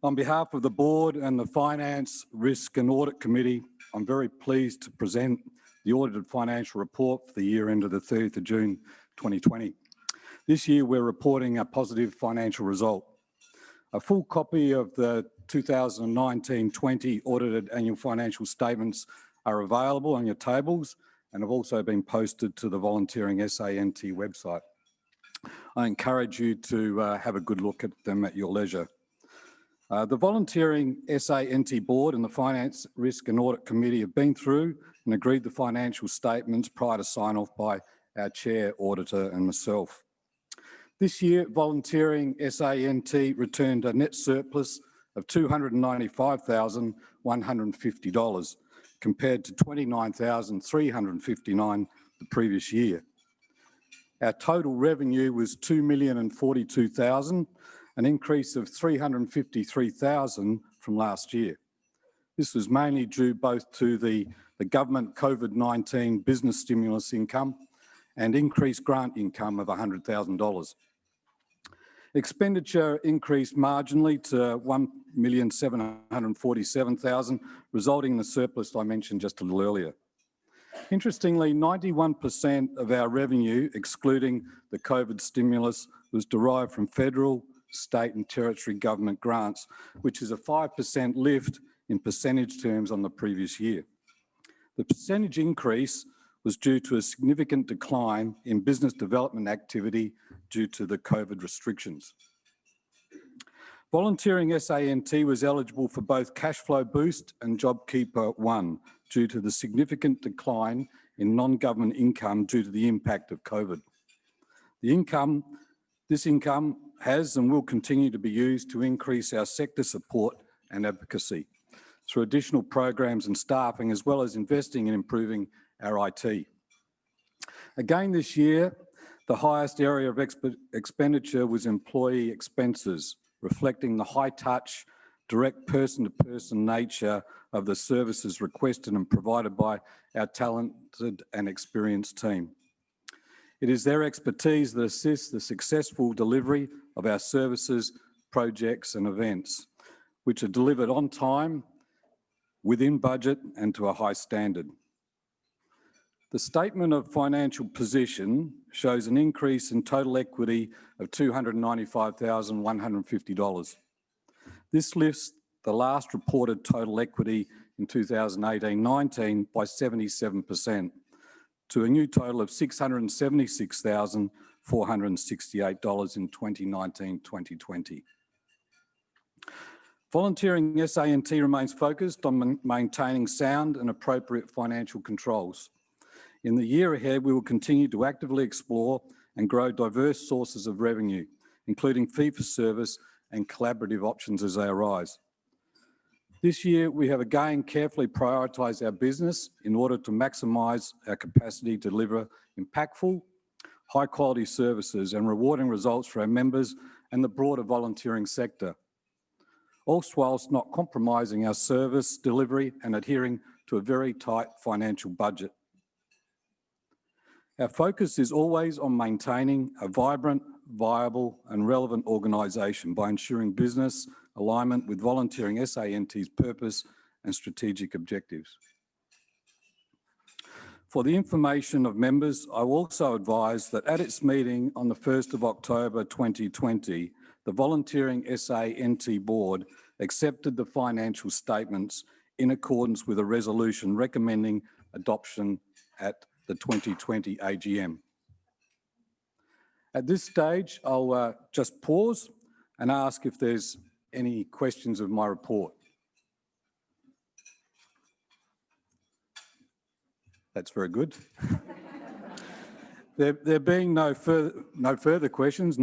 On behalf of the Board and the Finance, Risk and Audit Committee, I'm very pleased to present the audited financial report for the year ended the 30th of June 2020. This year, we're reporting a positive financial result. A full copy of the 2019-20 audited annual financial statements are available on your tables and have also been posted to the Volunteering SA&NT website. I encourage you to have a good look at them at your leisure. The Volunteering SA&NT Board and the Finance, Risk and Audit Committee have been through and agreed the financial statements prior to sign-off by our Chair, Auditor and myself. This year, Volunteering SA&NT returned a net surplus of $295,150. compared to 29,359 the previous year. Our total revenue was $2,042,000, an increase of $353,000 from last year. This was mainly due both to the government COVID-19 business stimulus income and increased grant income of $100,000. Expenditure increased marginally to $1,747,000, resulting in the surplus I mentioned just a little earlier. Interestingly, 91% of our revenue, excluding the COVID stimulus, was derived from federal, state and territory government grants, which is a 5% lift in percentage terms on the previous year. The percentage increase was due to a significant decline in business development activity due to the COVID restrictions. Volunteering SA&NT was eligible for both Cash Flow Boost and JobKeeper 1 due to the significant decline in non-government income due to the impact of COVID. This income has and will continue to be used to increase our sector support and advocacy through additional programs and staffing, as well as investing in improving our IT. Again this year, the highest area of expenditure was employee expenses, reflecting the high-touch, direct person-to-person nature of the services requested and provided by our talented and experienced team. It is their expertise that assists the successful delivery of our services, projects and events, which are delivered on time, within budget and to a high standard. The statement of financial position shows an increase in total equity of $295,150. This lifts the last reported total equity in 2018-19 by 77% to a new total of $676,468 in 2019-2020. Volunteering SA&NT remains focused on maintaining sound and appropriate financial controls. In the year ahead, we will continue to actively explore and grow diverse sources of revenue, including fee-for-service and collaborative options as they arise. This year, we have again carefully prioritised our business in order to maximise our capacity to deliver impactful, high-quality services and rewarding results for our members and the broader volunteering sector, also whilst not compromising our service delivery and adhering to a very tight financial budget. Our focus is always on maintaining a vibrant, viable and relevant organisation by ensuring business alignment with Volunteering SA&NT's purpose and strategic objectives. For the information of members, I will also advise that at its meeting on the 1st of October 2020, the Volunteering SA&NT Board accepted the financial statements in accordance with a resolution recommending adoption at the 2020 AGM. At this stage, I'll just pause and ask if there's any questions of my report. That's very good. There being no further questions,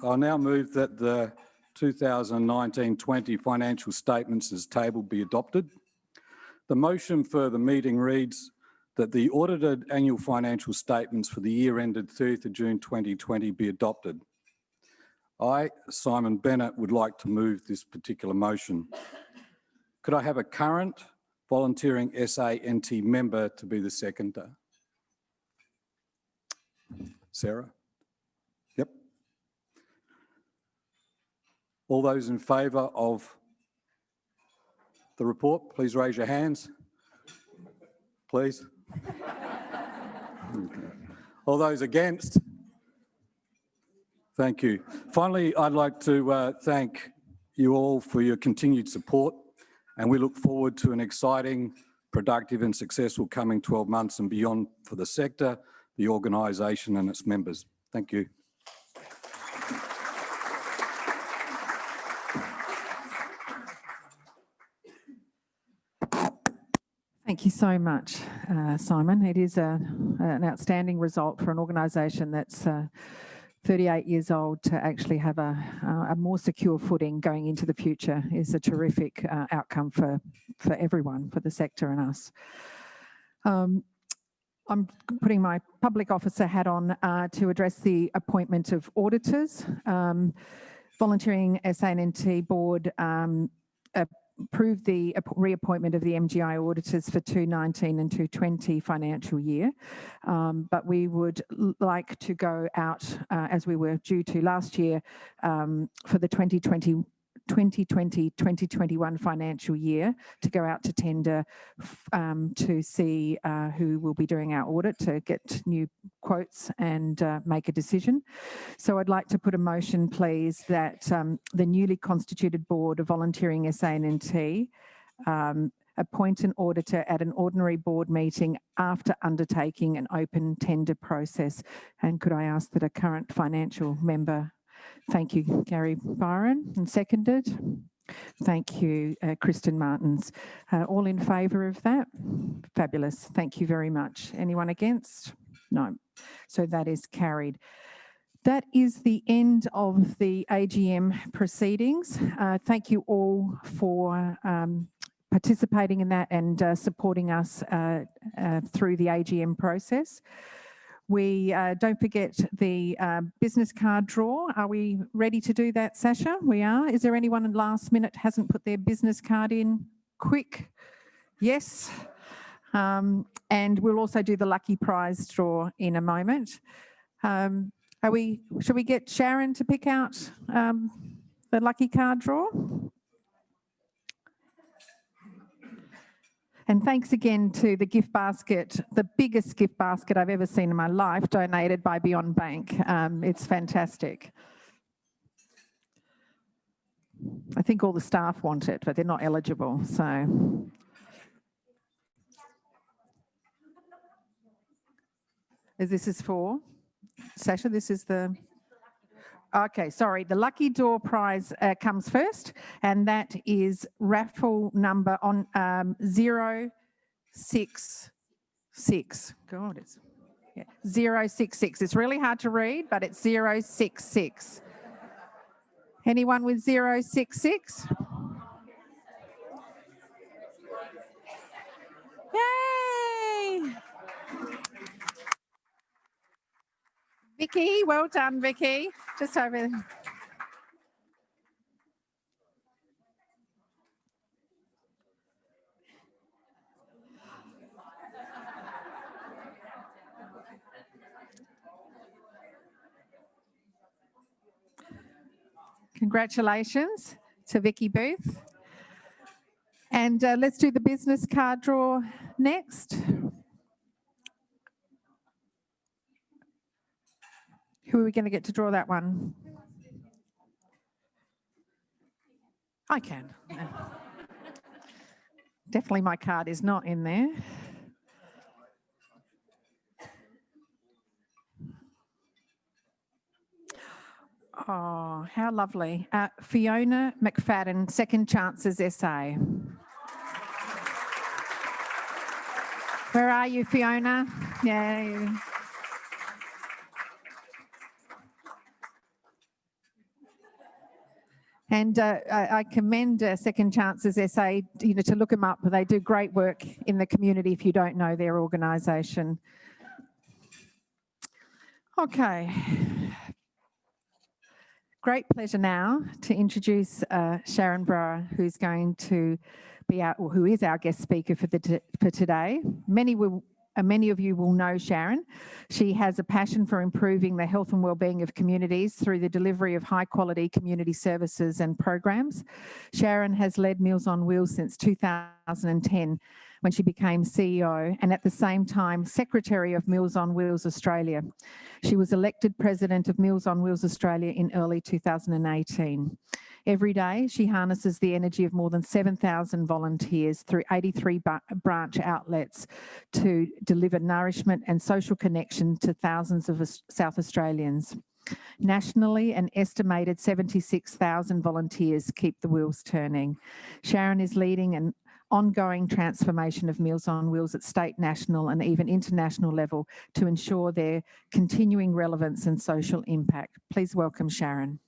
I'll now move that the 2019-20 financial statements as tabled be adopted. The motion for the meeting reads that the audited annual financial statements for the year ended 30th of June 2020 be adopted. I, Simon Bennett, would like to move this particular motion. Could I have a current Volunteering SA&NT member to be the seconder? Sarah? Yep. All those in favour of the report, please raise your hands. Please. All those against? Thank you. Finally, I'd like to thank you all for your continued support, and we look forward to an exciting, productive and successful coming 12 months and beyond for the sector, the organisation and its members. Thank you. Thank you so much, Simon. It is an outstanding result for an organisation that's 38 years old to actually have a more secure footing going into the future is a terrific outcome for everyone, for the sector and us. I'm putting my public officer hat on to address the appointment of auditors. Volunteering SA&NT board approved the reappointment of the MGI auditors for 2019 and 2020 financial year, but we would like to go out, as we were due to last year, for the 2020-2021 financial year, to go out to tender to see who will be doing our audit, to get new quotes and make a decision. So I'd like to put a motion, please, that the newly constituted board of Volunteering SA&NT appoint an auditor at an ordinary board meeting after undertaking an open tender process. And could I ask that a current financial member— thank you, Gary Byron, and seconded. Thank you, Kristen Martins. All in favour of that? Fabulous. Thank you very much. Anyone against? No. So that is carried. That is the end of the AGM proceedings. Thank you all for participating in that and supporting us through the AGM process. We don't forget the business card draw. Are we ready to do that, Sasha? We are. Is there anyone in last minute hasn't put their business card in? Quick. Yes. And we'll also do the lucky prize draw in a moment. Should we get Sharyn to pick out the lucky card draw? And thanks again to the gift basket, the biggest gift basket I've ever seen in my life, donated by Beyond Bank. It's fantastic. I think all the staff want it, but they're not eligible, so. This is for? Sasha, this is the... Okay, sorry. The lucky door prize comes first, and that is raffle number on 066. God, it's 066. It's really hard to read, but it's 066. Anyone with 066? Yay! Vicky, well done, Vicky. Just over there. Congratulations to Vicky Booth. And let's do the business card draw next. Who are we going to get to draw that one? I can. Definitely my card is not in there. Oh, how lovely. Fiona McFadden, Second Chances SA. Where are you, Fiona? Yeah. And I commend Second Chances SA, to look them up. They do great work in the community if you don't know their organisation. Okay. Great pleasure now to introduce Sharyn Brower, who's going to be who is our guest speaker for today. Many of you will know Sharyn. She has a passion for improving the health and wellbeing of communities through the delivery of high-quality community services and programs. Sharyn has led Meals on Wheels since 2010, when she became CEO, and at the same time, Secretary of Meals on Wheels Australia. She was elected President of Meals on Wheels Australia in early 2018. Every day, she harnesses the energy of more than 7,000 volunteers through 83 branch outlets to deliver nourishment and social connection to thousands of South Australians. Nationally, an estimated 76,000 volunteers keep the wheels turning. Sharyn is leading an ongoing transformation of Meals on Wheels at state, national and even international level to ensure their continuing relevance and social impact. Please welcome Sharyn.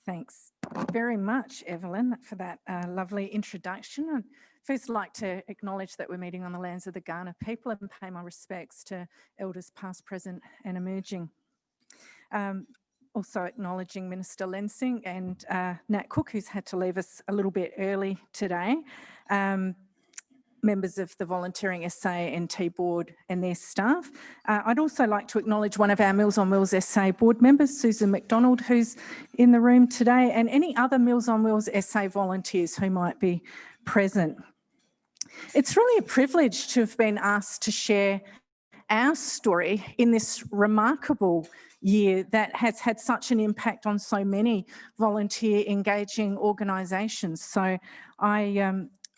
Thanks very much, Evelyn, for that lovely introduction. I'd first like to acknowledge that we're meeting on the lands of the Kaurna people and pay my respects to elders past, present and emerging. Also acknowledging Minister Lensink and Nat Cook, who's had to leave us a little bit early today. Members of the Volunteering SA&NT board and their staff. I'd also like to acknowledge one of our Meals on Wheels SA board members, Susan McDonald, who's in the room today, and any other Meals on Wheels SA volunteers who might be present. It's really a privilege to have been asked to share our story in this remarkable year that has had such an impact on so many volunteer engaging organisations. So I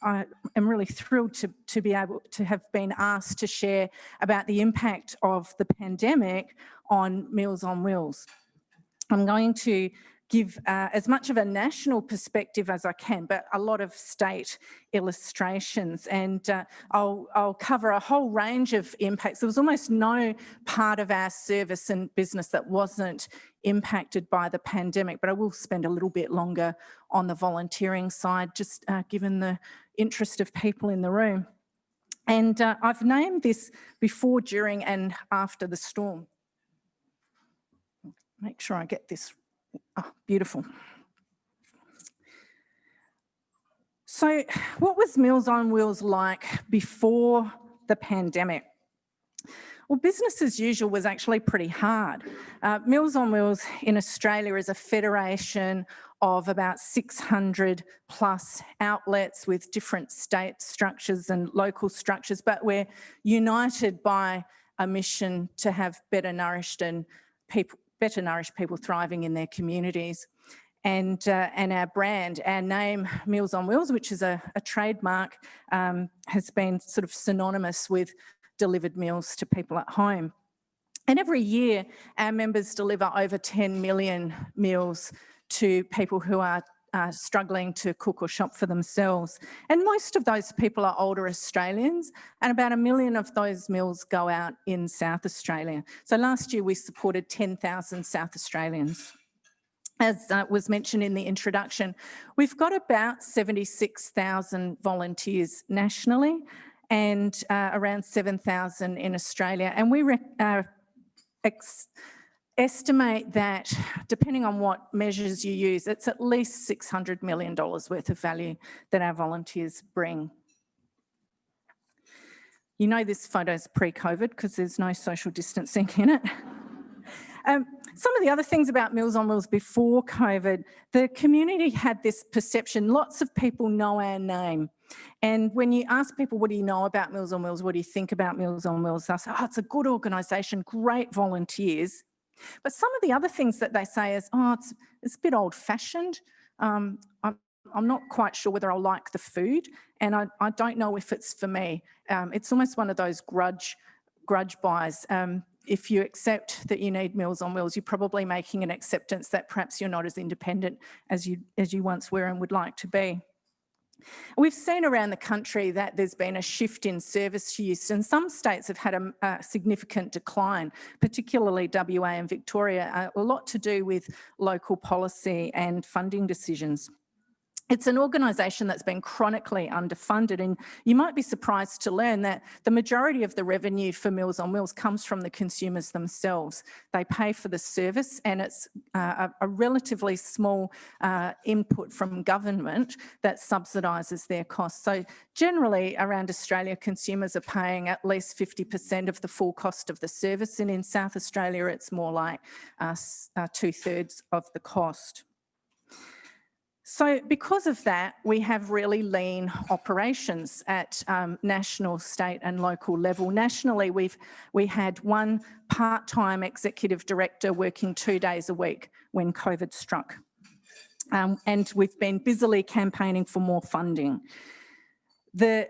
am really thrilled to be able to have been asked to share about the impact of the pandemic on Meals on Wheels. I'm going to give as much of a national perspective as I can, but a lot of state illustrations, and I'll cover a whole range of impacts. There was almost no part of our service and business that wasn't impacted by the pandemic, but I will spend a little bit longer on the volunteering side, just given the interest of people in the room. And I've named this before, during and after the storm. Make sure I get this. Oh, beautiful. So what was Meals on Wheels like before the pandemic? Well, business as usual was actually pretty hard. Meals on Wheels in Australia is a federation of about 600 plus outlets with different state structures and local structures, but we're united by a mission to have better nourished people thriving in their communities. And our brand, our name, Meals on Wheels, which is a trademark, has been sort of synonymous with delivered meals to people at home. And every year, our members deliver over 10 million meals to people who are struggling to cook or shop for themselves. And most of those people are older Australians, and about 1 million of those meals go out in South Australia. So last year we supported 10,000 South Australians. As was mentioned in the introduction, we've got about 76,000 volunteers nationally and around 7,000 in Australia. And we estimate that, depending on what measures you use, it's at least $600 million worth of value that our volunteers bring. You know this photo's pre-COVID because there's no social distancing in it. Some of the other things about Meals on Wheels before COVID, the community had this perception, lots of people know our name. And when you ask people, what do you know about Meals on Wheels? What do you think about Meals on Wheels? They'll say, oh, it's a good organisation, great volunteers. But some of the other things that they say is, oh, it's a bit old fashioned. I'm not quite sure whether I'll like the food, and I don't know if it's for me. It's almost one of those grudge buys. If you accept that you need Meals on Wheels, you're probably making an acceptance that perhaps you're not as independent as you once were and would like to be. We've seen around the country that there's been a shift in service use, and some states have had a significant decline, particularly WA and Victoria, a lot to do with local policy and funding decisions. It's an organisation that's been chronically underfunded, and you might be surprised to learn that the majority of the revenue for Meals on Wheels comes from the consumers themselves. They pay for the service, and it's a relatively small input from government that subsidises their costs. So generally around Australia, consumers are paying at least 50% of the full cost of the service, and in South Australia it's more like 2/3 of the cost. So because of that, we have really lean operations at national, state and local level. Nationally, we had one part-time executive director working 2 days a week when COVID struck. And we've been busily campaigning for more funding. The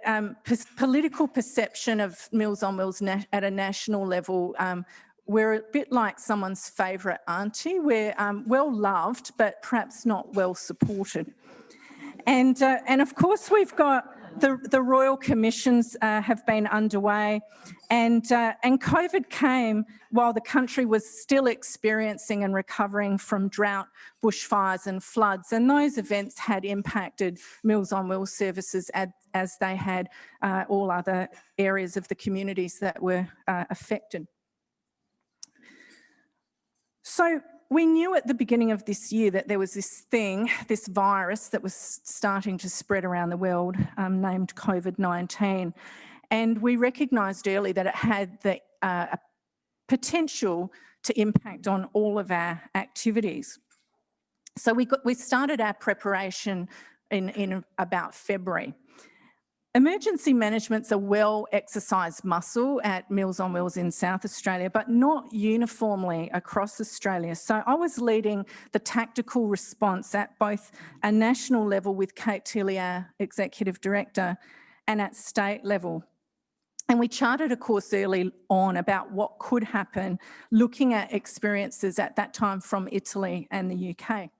political perception of Meals on Wheels at a national level, we're a bit like someone's favourite auntie. We're well loved, but perhaps not well supported. And of course, we've got the Royal Commissions have been underway, and COVID came while the country was still experiencing and recovering from drought, bushfires and floods, and those events had impacted Meals on Wheels services as they had all other areas of the communities that were affected. So we knew at the beginning of this year that there was this virus that was starting to spread around the world, named COVID-19. And we recognised early that it had the potential to impact on all of our activities. So we started our preparation in about February. Emergency management's a well-exercised muscle at Meals on Wheels in South Australia, but not uniformly across Australia. So I was leading the tactical response at both a national level with Kate Tilley, our Executive Director, and at state level. And we charted a course early on about what could happen, looking at experiences at that time from Italy and the UK.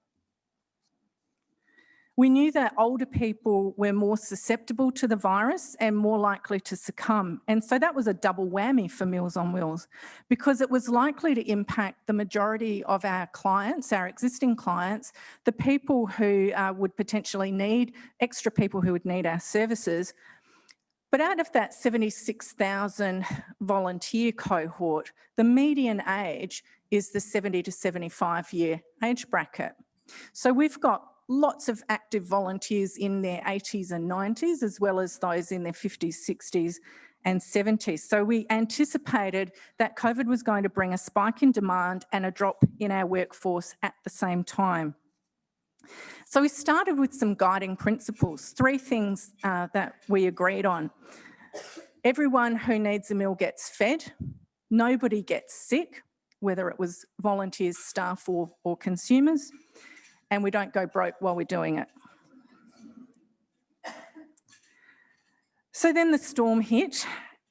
We knew that older people were more susceptible to the virus and more likely to succumb. And so that was a double whammy for Meals on Wheels, because it was likely to impact the majority of our clients, our existing clients, the people who would potentially need, extra people who would need our services. But out of that 76,000 volunteer cohort, the median age is the 70 to 75 year age bracket. So we've got lots of active volunteers in their 80s and 90s, as well as those in their 50s, 60s and 70s. So we anticipated that COVID was going to bring a spike in demand and a drop in our workforce at the same time. So we started with some guiding principles, 3 things that we agreed on. Everyone who needs a meal gets fed, nobody gets sick, whether it was volunteers, staff or consumers, and we don't go broke while we're doing it. So then the storm hit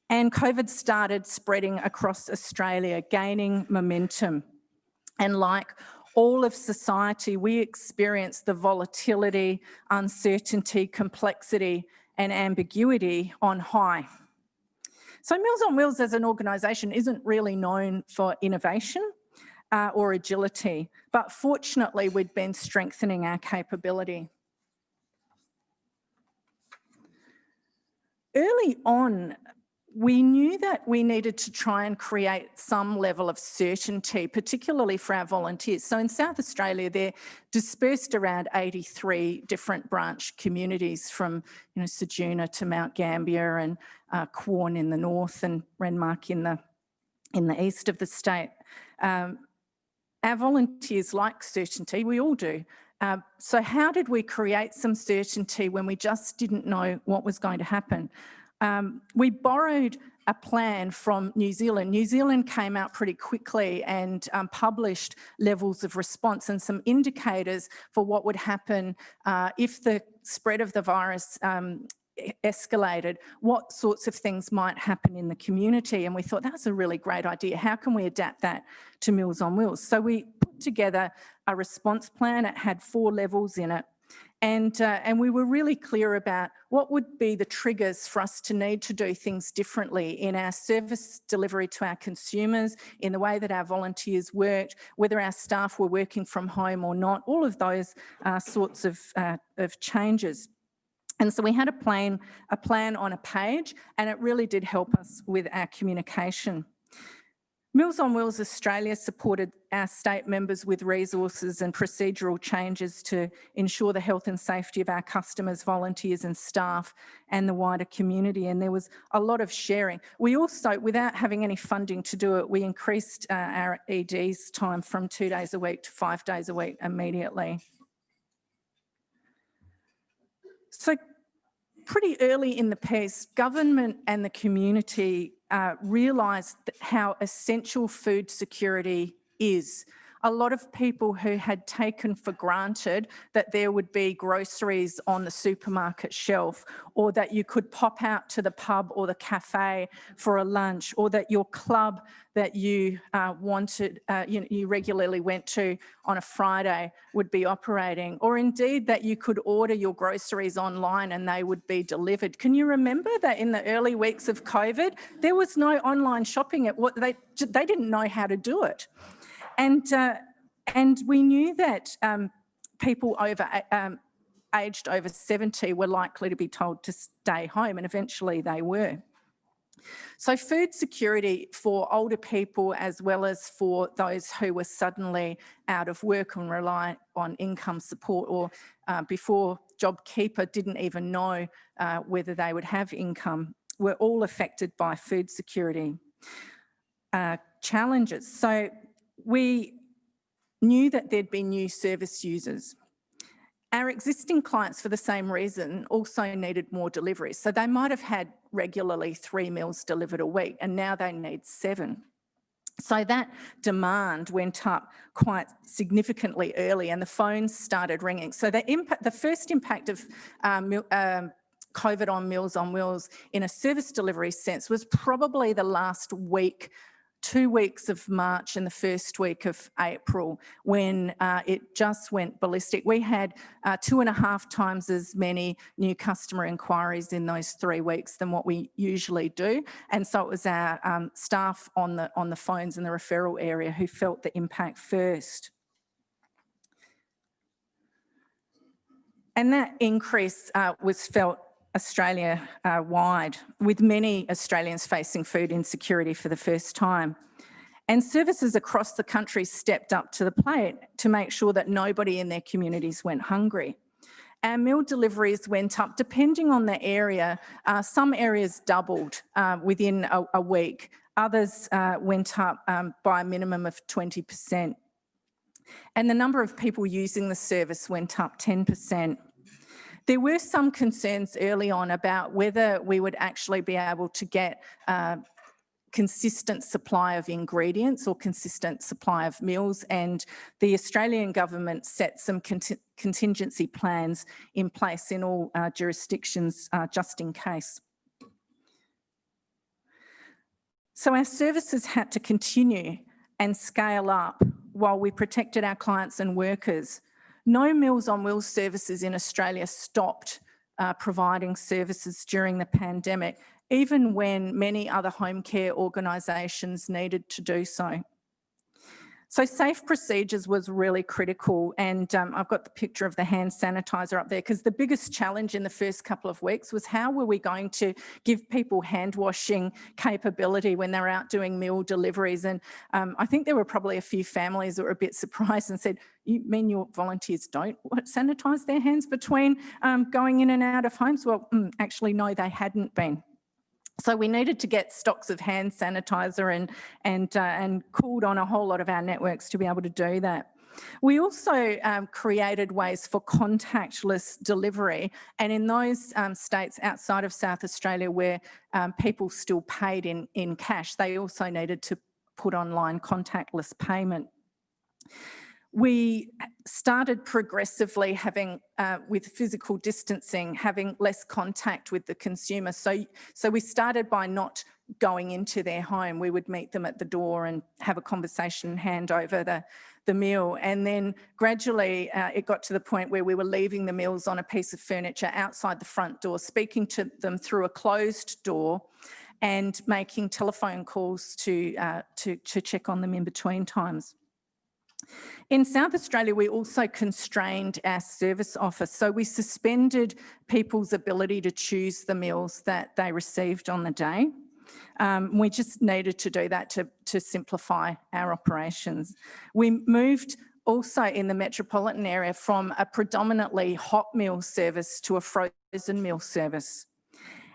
and COVID started spreading across Australia, gaining momentum. And like all of society, we experienced the volatility, uncertainty, complexity and ambiguity on high. So Meals on Wheels as an organisation isn't really known for innovation or agility, but fortunately we'd been strengthening our capability. Early on, we knew that we needed to try and create some level of certainty, particularly for our volunteers. So in South Australia, they're dispersed around 83 different branch communities, from Ceduna to Mount Gambier and Quorn in the north and Renmark in the east of the state. Our volunteers like certainty, we all do. So how did we create some certainty when we just didn't know what was going to happen? We borrowed a plan from New Zealand. New Zealand came out pretty quickly and published levels of response and some indicators for what would happen if the spread of the virus escalated, what sorts of things might happen in the community. And we thought that's a really great idea. How can we adapt that to Meals on Wheels? So we put together a response plan. It had 4 levels in it. And we were really clear about what would be the triggers for us to need to do things differently in our service delivery to our consumers, in the way that our volunteers worked, whether our staff were working from home or not, all of those sorts of changes. And so we had a plan on a page, and it really did help us with our communication. Meals on Wheels Australia supported our state members with resources and procedural changes to ensure the health and safety of our customers, volunteers and staff and the wider community, and there was a lot of sharing. We also, without having any funding to do it, we increased our ED's time from 2 days a week to 5 days a week immediately. So pretty early in the piece, government and the community realised how essential food security is. a lot of people who had taken for granted that there would be groceries on the supermarket shelf, or that you could pop out to the pub or the cafe for a lunch, or that your club that you you regularly went to on a Friday would be operating, or indeed that you could order your groceries online and they would be delivered. Can you remember that in the early weeks of COVID, there was no online shopping at what they didn't know how to do it. And we knew that people aged over 70 were likely to be told to stay home, and eventually they were. So food security for older people, as well as for those who were suddenly out of work and rely on income support, or before JobKeeper didn't even know whether they would have income, were all affected by food security challenges. So we knew that there'd be new service users. Our existing clients, for the same reason, also needed more deliveries. So they might have had regularly 3 meals delivered a week, and now they need 7. So that demand went up quite significantly early, and the phones started ringing. So the first impact of COVID on Meals on Wheels in a service delivery sense was probably the last week, 2 weeks of March and the first week of April, when it just went ballistic. We had 2.5 times as many new customer inquiries in those 3 weeks than what we usually do. And so it was our staff on the phones in the referral area who felt the impact first. And that increase was felt Australia-wide, with many Australians facing food insecurity for the first time. And services across the country stepped up to the plate to make sure that nobody in their communities went hungry. Our meal deliveries went up, depending on the area. Some areas doubled within a week. Others went up by a minimum of 20%. And the number of people using the service went up 10%. There were some concerns early on about whether we would actually be able to get consistent supply of ingredients or consistent supply of meals, and the Australian government set some contingency plans in place in all jurisdictions just in case. So our services had to continue and scale up while we protected our clients and workers. No Meals on Wheels services in Australia stopped providing services during the pandemic, even when many other home care organisations needed to do so. So safe procedures was really critical, and I've got the picture of the hand sanitizer up there, because the biggest challenge in the first couple of weeks was how were we going to give people hand washing capability when they're out doing meal deliveries. And I think there were probably a few families that were a bit surprised and said, you mean your volunteers don't sanitise their hands between going in and out of homes? Well, actually, no, they hadn't been. So we needed to get stocks of hand sanitizer and called on a whole lot of our networks to be able to do that. We also created ways for contactless delivery, and in those states outside of South Australia where people still paid in cash, they also needed to put online contactless payment. We started progressively having, with physical distancing, having less contact with the consumer. So we started by not going into their home. We would meet them at the door and have a conversation, hand over the meal. And then gradually it got to the point where we were leaving the meals on a piece of furniture outside the front door, speaking to them through a closed door and making telephone calls to check on them in between times. In South Australia, we also constrained our service office. So we suspended people's ability to choose the meals that they received on the day. We just needed to do that to simplify our operations. We moved also in the metropolitan area from a predominantly hot meal service to a frozen meal service.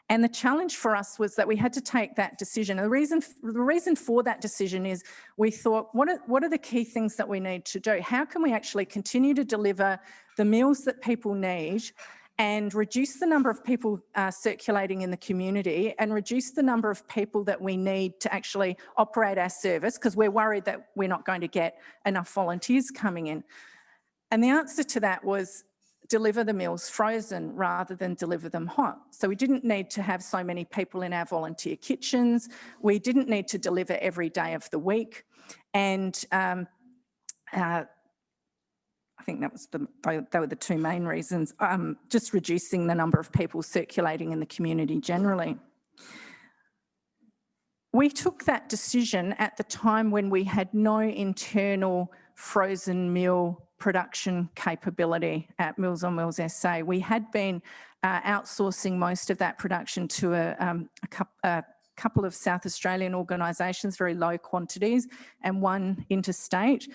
And the challenge for us was that we had to take that decision. The reason for that decision is we thought, what are the key things that we need to do? How can we actually continue to deliver the meals that people need and reduce the number of people circulating in the community and reduce the number of people that we need to actually operate our service, because we're worried that we're not going to get enough volunteers coming in. And the answer to that was deliver the meals frozen rather than deliver them hot. So we didn't need to have so many people in our volunteer kitchens. We didn't need to deliver every day of the week. And I think they were the two main reasons, just reducing the number of people circulating in the community generally. We took that decision at the time when we had no internal frozen meal production capability at Meals on Wheels SA. We had been outsourcing most of that production to a couple of South Australian organisations, very low quantities, and one interstate.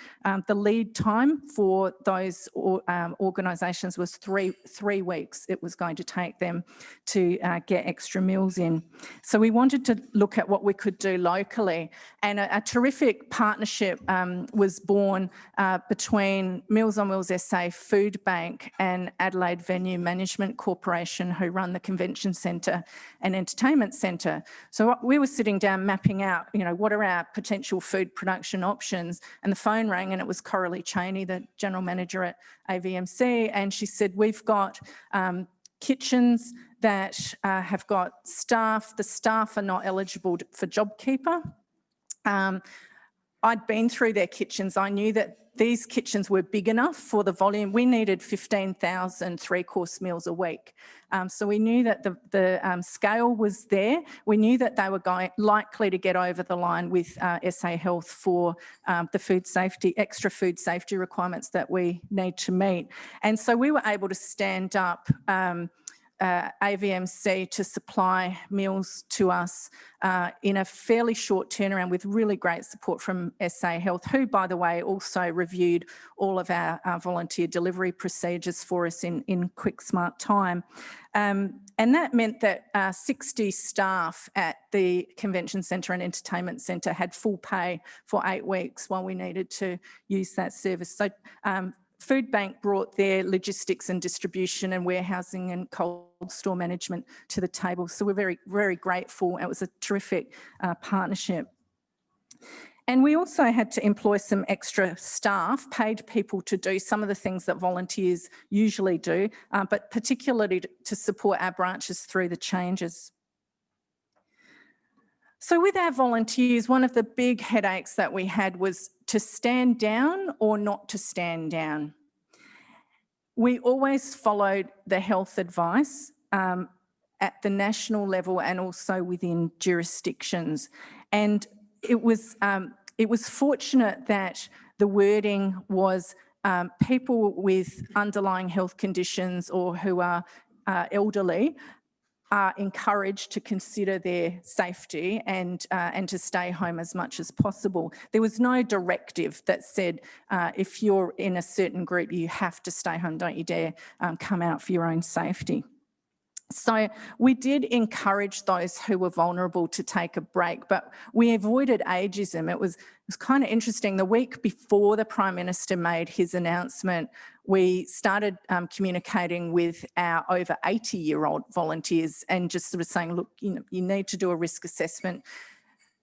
The lead time for those organisations was three weeks it was going to take them to get extra meals in. So we wanted to look at what we could do locally, and a terrific partnership was born between Meals on Wheels SA Food Bank and Adelaide Venue Management Corporation, who run the Convention Centre and Entertainment Centre. So we were sitting down mapping out, what are our potential food production options, and the phone rang and it was Coralie Cheney, the General Manager at AVMC, and she said, we've got kitchens that have got staff. The staff are not eligible for JobKeeper. I'd been through their kitchens. I knew that these kitchens were big enough for the volume. We needed 15,000 three-course meals a week. So we knew that the scale was there. We knew that they were likely to get over the line with SA Health for the extra food safety requirements that we need to meet. And so we were able to stand up AVMC to supply meals to us in a fairly short turnaround with really great support from SA Health, who, by the way, also reviewed all of our volunteer delivery procedures for us in quick, smart time. And that meant that 60 staff at the Convention Centre and Entertainment Centre had full pay for 8 weeks while we needed to use that service. So Food Bank brought their logistics and distribution and warehousing and cold store management to the table. So we're very, very grateful. It was a terrific partnership. And we also had to employ some extra staff, paid people to do some of the things that volunteers usually do, but particularly to support our branches through the changes. So with our volunteers, one of the big headaches that we had was to stand down or not to stand down. We always followed the health advice at the national level and also within jurisdictions. And it was fortunate that the wording was people with underlying health conditions or who are elderly are encouraged to consider their safety and to stay home as much as possible. There was no directive that said if you're in a certain group, you have to stay home, don't you dare come out for your own safety. So we did encourage those who were vulnerable to take a break, but we avoided ageism. It was kind of interesting. The week before the Prime Minister made his announcement, we started communicating with our over 80-year-old volunteers and just sort of saying, look, you need to do a risk assessment.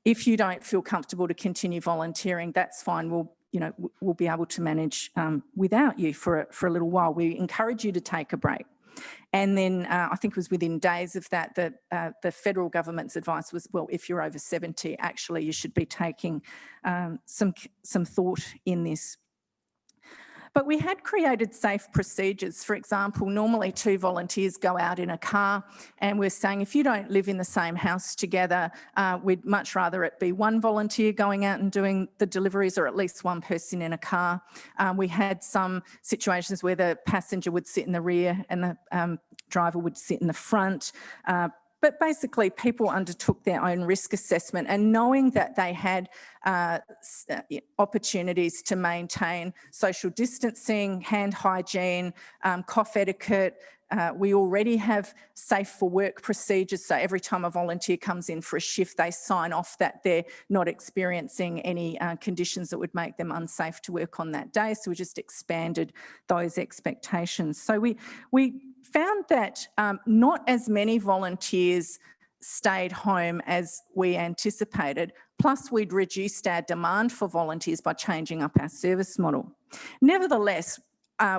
If you don't feel comfortable to continue volunteering, that's fine. We'll be able to manage without you for a little while. We encourage you to take a break. And then I think it was within days of that, the federal government's advice was, well, if you're over 70, actually you should be taking some thought in this. But we had created safe procedures. For example, normally 2 volunteers go out in a car, and we're saying if you don't live in the same house together, we'd much rather it be 1 volunteer going out and doing the deliveries, or at least 1 person in a car. We had some situations where the passenger would sit in the rear and the driver would sit in the front. But basically, people undertook their own risk assessment, and knowing that they had opportunities to maintain social distancing, hand hygiene, cough etiquette. We already have safe for work procedures. So every time a volunteer comes in for a shift, they sign off that they're not experiencing any conditions that would make them unsafe to work on that day. So we just expanded those expectations. So we found that not as many volunteers stayed home as we anticipated, plus we'd reduced our demand for volunteers by changing up our service model. Nevertheless,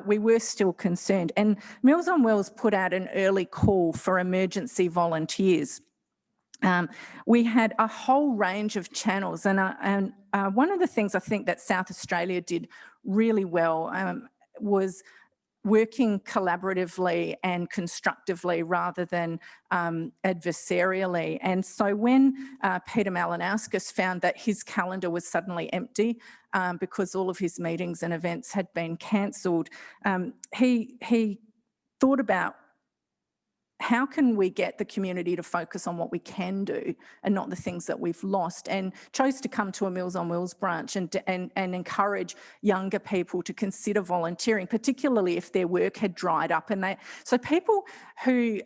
we were still concerned, and Meals on Wheels put out an early call for emergency volunteers. We had a whole range of channels, and one of the things I think that South Australia did really well was working collaboratively and constructively rather than adversarially. And so when Peter Malinauskas found that his calendar was suddenly empty because all of his meetings and events had been cancelled, he thought about how can we get the community to focus on what we can do and not the things that we've lost, and chose to come to a Meals on Wheels branch and encourage younger people to consider volunteering, particularly if their work had dried up. And so people who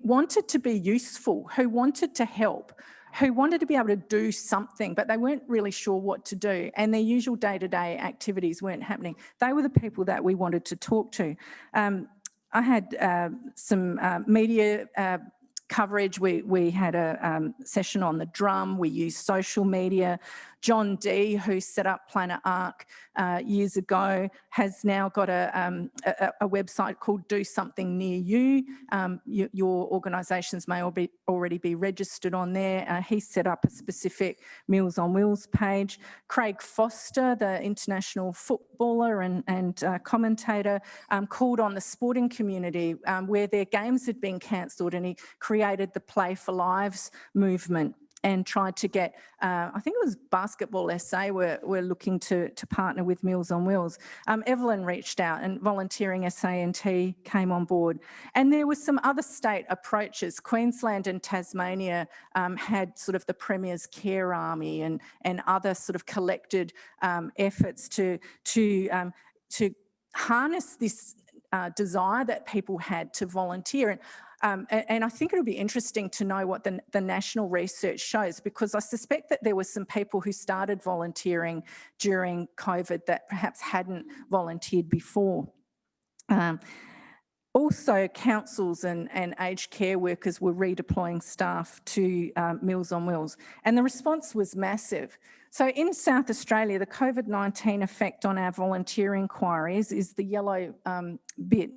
wanted to be useful, who wanted to help, who wanted to be able to do something, but they weren't really sure what to do, and their usual day-to-day activities weren't happening. They were the people that we wanted to talk to. I had some media coverage. We had a session on the drum. We used social media. John Dee, who set up Planet Arc years ago, has now got a website called Do Something Near You. Your organisations may already be registered on there. He set up a specific Meals on Wheels page. Craig Foster, the international footballer and commentator, called on the sporting community where their games had been cancelled, and he created the Play for Lives movement and tried to get, I think it was Basketball SA were looking to partner with Meals on Wheels. Evelyn reached out, and Volunteering SA&NT came on board. And there were some other state approaches. Queensland and Tasmania had sort of the Premier's Care Army and other sort of collected efforts to harness this desire that people had to volunteer. And I think it'll be interesting to know what the national research shows, because I suspect that there were some people who started volunteering during COVID that perhaps hadn't volunteered before. Also, councils and aged care workers were redeploying staff to Meals on Wheels, and the response was massive. So in South Australia, the COVID-19 effect on our volunteer inquiries is the yellow bit.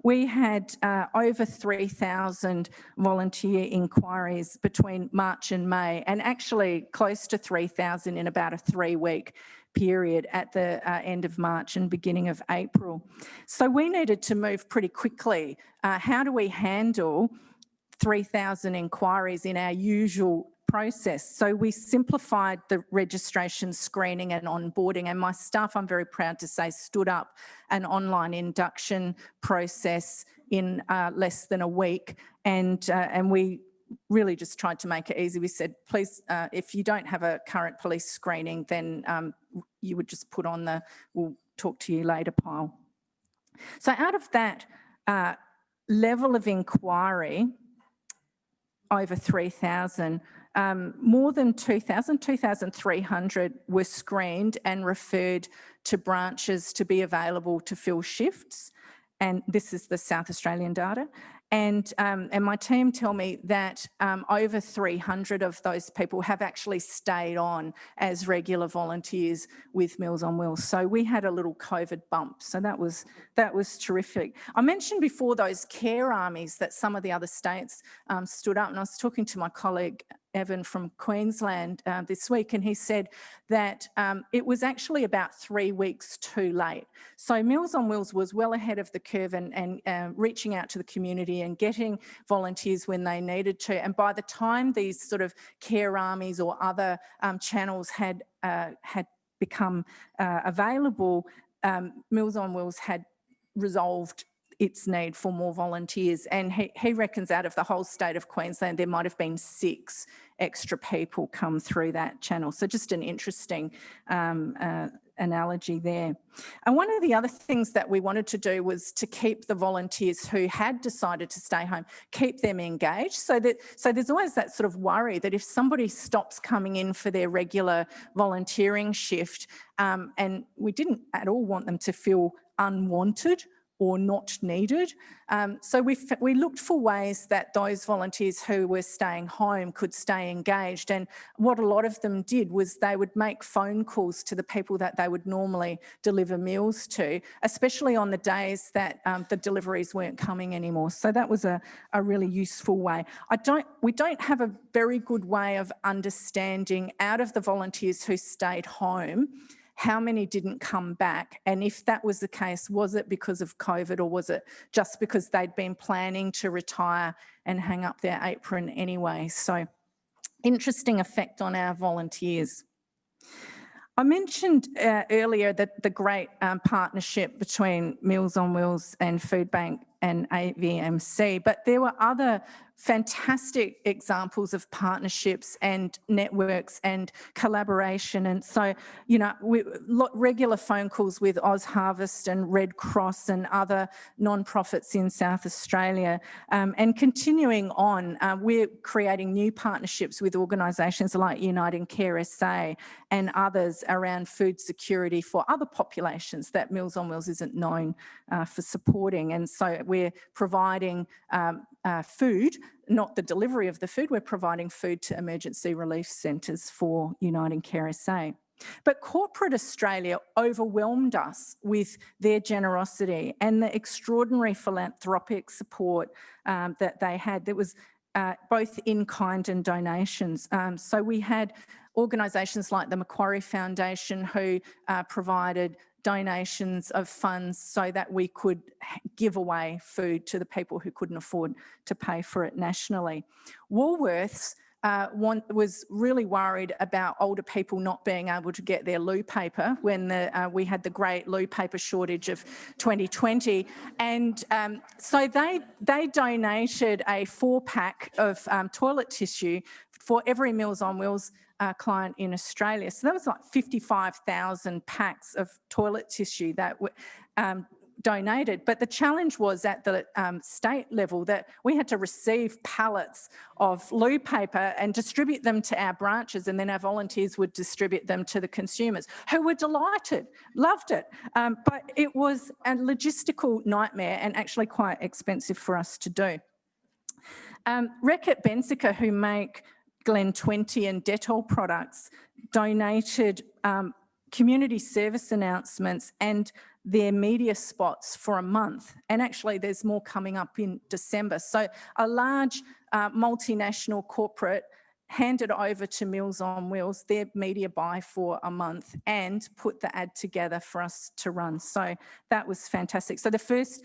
We had over 3,000 volunteer inquiries between March and May, and actually close to 3,000 in about a 3-week period at the end of March and beginning of April. So we needed to move pretty quickly. How do we handle 3,000 inquiries in our usual process? So we simplified the registration, screening and onboarding, and my staff, I'm very proud to say, stood up an online induction process in less than a week, and we really just tried to make it easy. We said, please, if you don't have a current police screening, then you would just put on the "we'll talk to you later" pile. So out of that level of inquiry, over 3,000, more than 2,300 were screened and referred to branches to be available to fill shifts. And this is the South Australian data. And my team tell me that over 300 of those people have actually stayed on as regular volunteers with Meals on Wheels. So we had a little COVID bump. So that was terrific. I mentioned before those care armies that some of the other states stood up, and I was talking to my colleague Evan from Queensland this week, and he said that it was actually about 3 weeks too late. So Meals on Wheels was well ahead of the curve and reaching out to the community and getting volunteers when they needed to. And by the time these sort of care armies or other channels had become available, Meals on Wheels had resolved its need for more volunteers. And he reckons out of the whole state of Queensland, there might have been 6 extra people come through that channel. So just an interesting analogy there. And one of the other things that we wanted to do was to keep the volunteers who had decided to stay home, keep them engaged. So there's always that sort of worry that if somebody stops coming in for their regular volunteering shift, and we didn't at all want them to feel unwanted or not needed. So we looked for ways that those volunteers who were staying home could stay engaged, and what a lot of them did was they would make phone calls to the people that they would normally deliver meals to, especially on the days that the deliveries weren't coming anymore. So that was a really useful way. We don't have a very good way of understanding out of the volunteers who stayed home how many didn't come back, and if that was the case, was it because of COVID or was it just because they'd been planning to retire and hang up their apron anyway? So interesting effect on our volunteers. I mentioned earlier that the great partnership between Meals on Wheels and Food Bank and AVMC, but there were other fantastic examples of partnerships and networks and collaboration. And so, you know, regular phone calls with Oz Harvest and Red Cross and other non-profits in South Australia. And continuing on, we're creating new partnerships with organisations like Uniting Care SA and others around food security for other populations that Meals on Wheels isn't known for supporting. And so we're providing food, not the delivery of the food, we're providing food to emergency relief centres for Uniting Care SA. But corporate Australia overwhelmed us with their generosity and the extraordinary philanthropic support that they had. There was both in-kind and donations. So we had organisations like the Macquarie Foundation who provided donations of funds so that we could give away food to the people who couldn't afford to pay for it nationally. Woolworths was really worried about older people not being able to get their loo paper when we had the great loo paper shortage of 2020. And so they donated a 4-pack of toilet tissue for every Meals on Wheels client in Australia. So that was like 55,000 packs of toilet tissue that were donated. But the challenge was at the state level that we had to receive pallets of loo paper and distribute them to our branches, and then our volunteers would distribute them to the consumers, who were delighted, loved it. But it was a logistical nightmare and actually quite expensive for us to do. Reckitt Benzica, who make Glen 20 and Dettol products, donated community service announcements and their media spots for a month. And actually there's more coming up in December. So a large multinational corporate handed over to Meals on Wheels their media buy for a month and put the ad together for us to run. So that was fantastic. So the first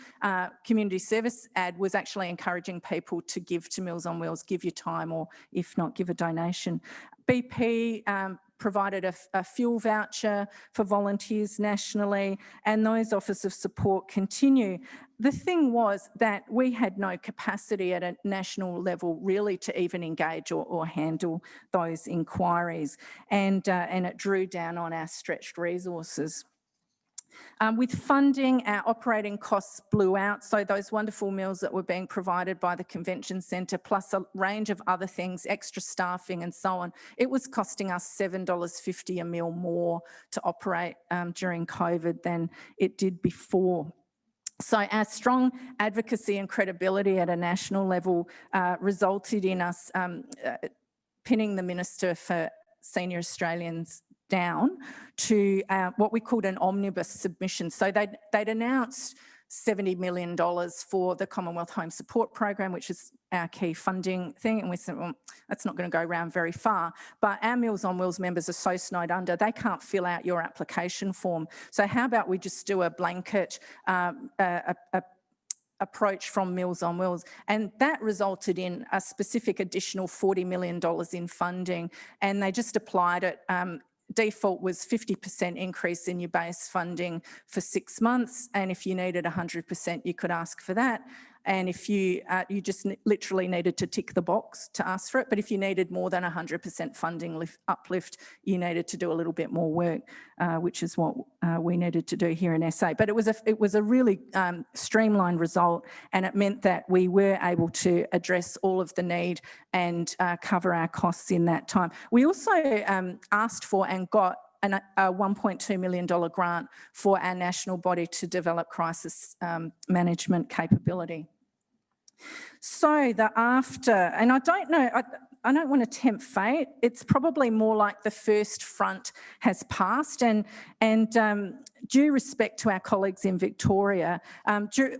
community service ad was actually encouraging people to give to Meals on Wheels, give your time, or if not, give a donation. BP provided a fuel voucher for volunteers nationally, and those offers of support continue. The thing was that we had no capacity at a national level really to even engage or handle those inquiries, and it drew down on our stretched resources. With funding, our operating costs blew out. So those wonderful meals that were being provided by the convention centre, plus a range of other things, extra staffing and so on, it was costing us $7.50 a meal more to operate during COVID than it did before. So our strong advocacy and credibility at a national level resulted in us pinning the Minister for Senior Australians down to what we called an omnibus submission. So they'd announced $70 million for the Commonwealth Home Support Program, which is our key funding thing. And we said, well, that's not going to go around very far. But our Meals on Wheels members are so snowed under, they can't fill out your application form. So how about we just do a blanket approach from Meals on Wheels, and that resulted in a specific additional $40 million in funding, and they just applied it. Default was 50% increase in your base funding for 6 months, and if you needed 100%, you could ask for that. And if you just literally needed to tick the box to ask for it, but if you needed more than 100% funding uplift, you needed to do a little bit more work, which is what we needed to do here in SA. But it was a really streamlined result, and it meant that we were able to address all of the need and cover our costs in that time. We also asked for and got a $1.2 million grant for our national body to develop crisis management capability. So the after, and I don't know, I don't want to tempt fate. It's probably more like the first front has passed, and due respect to our colleagues in Victoria,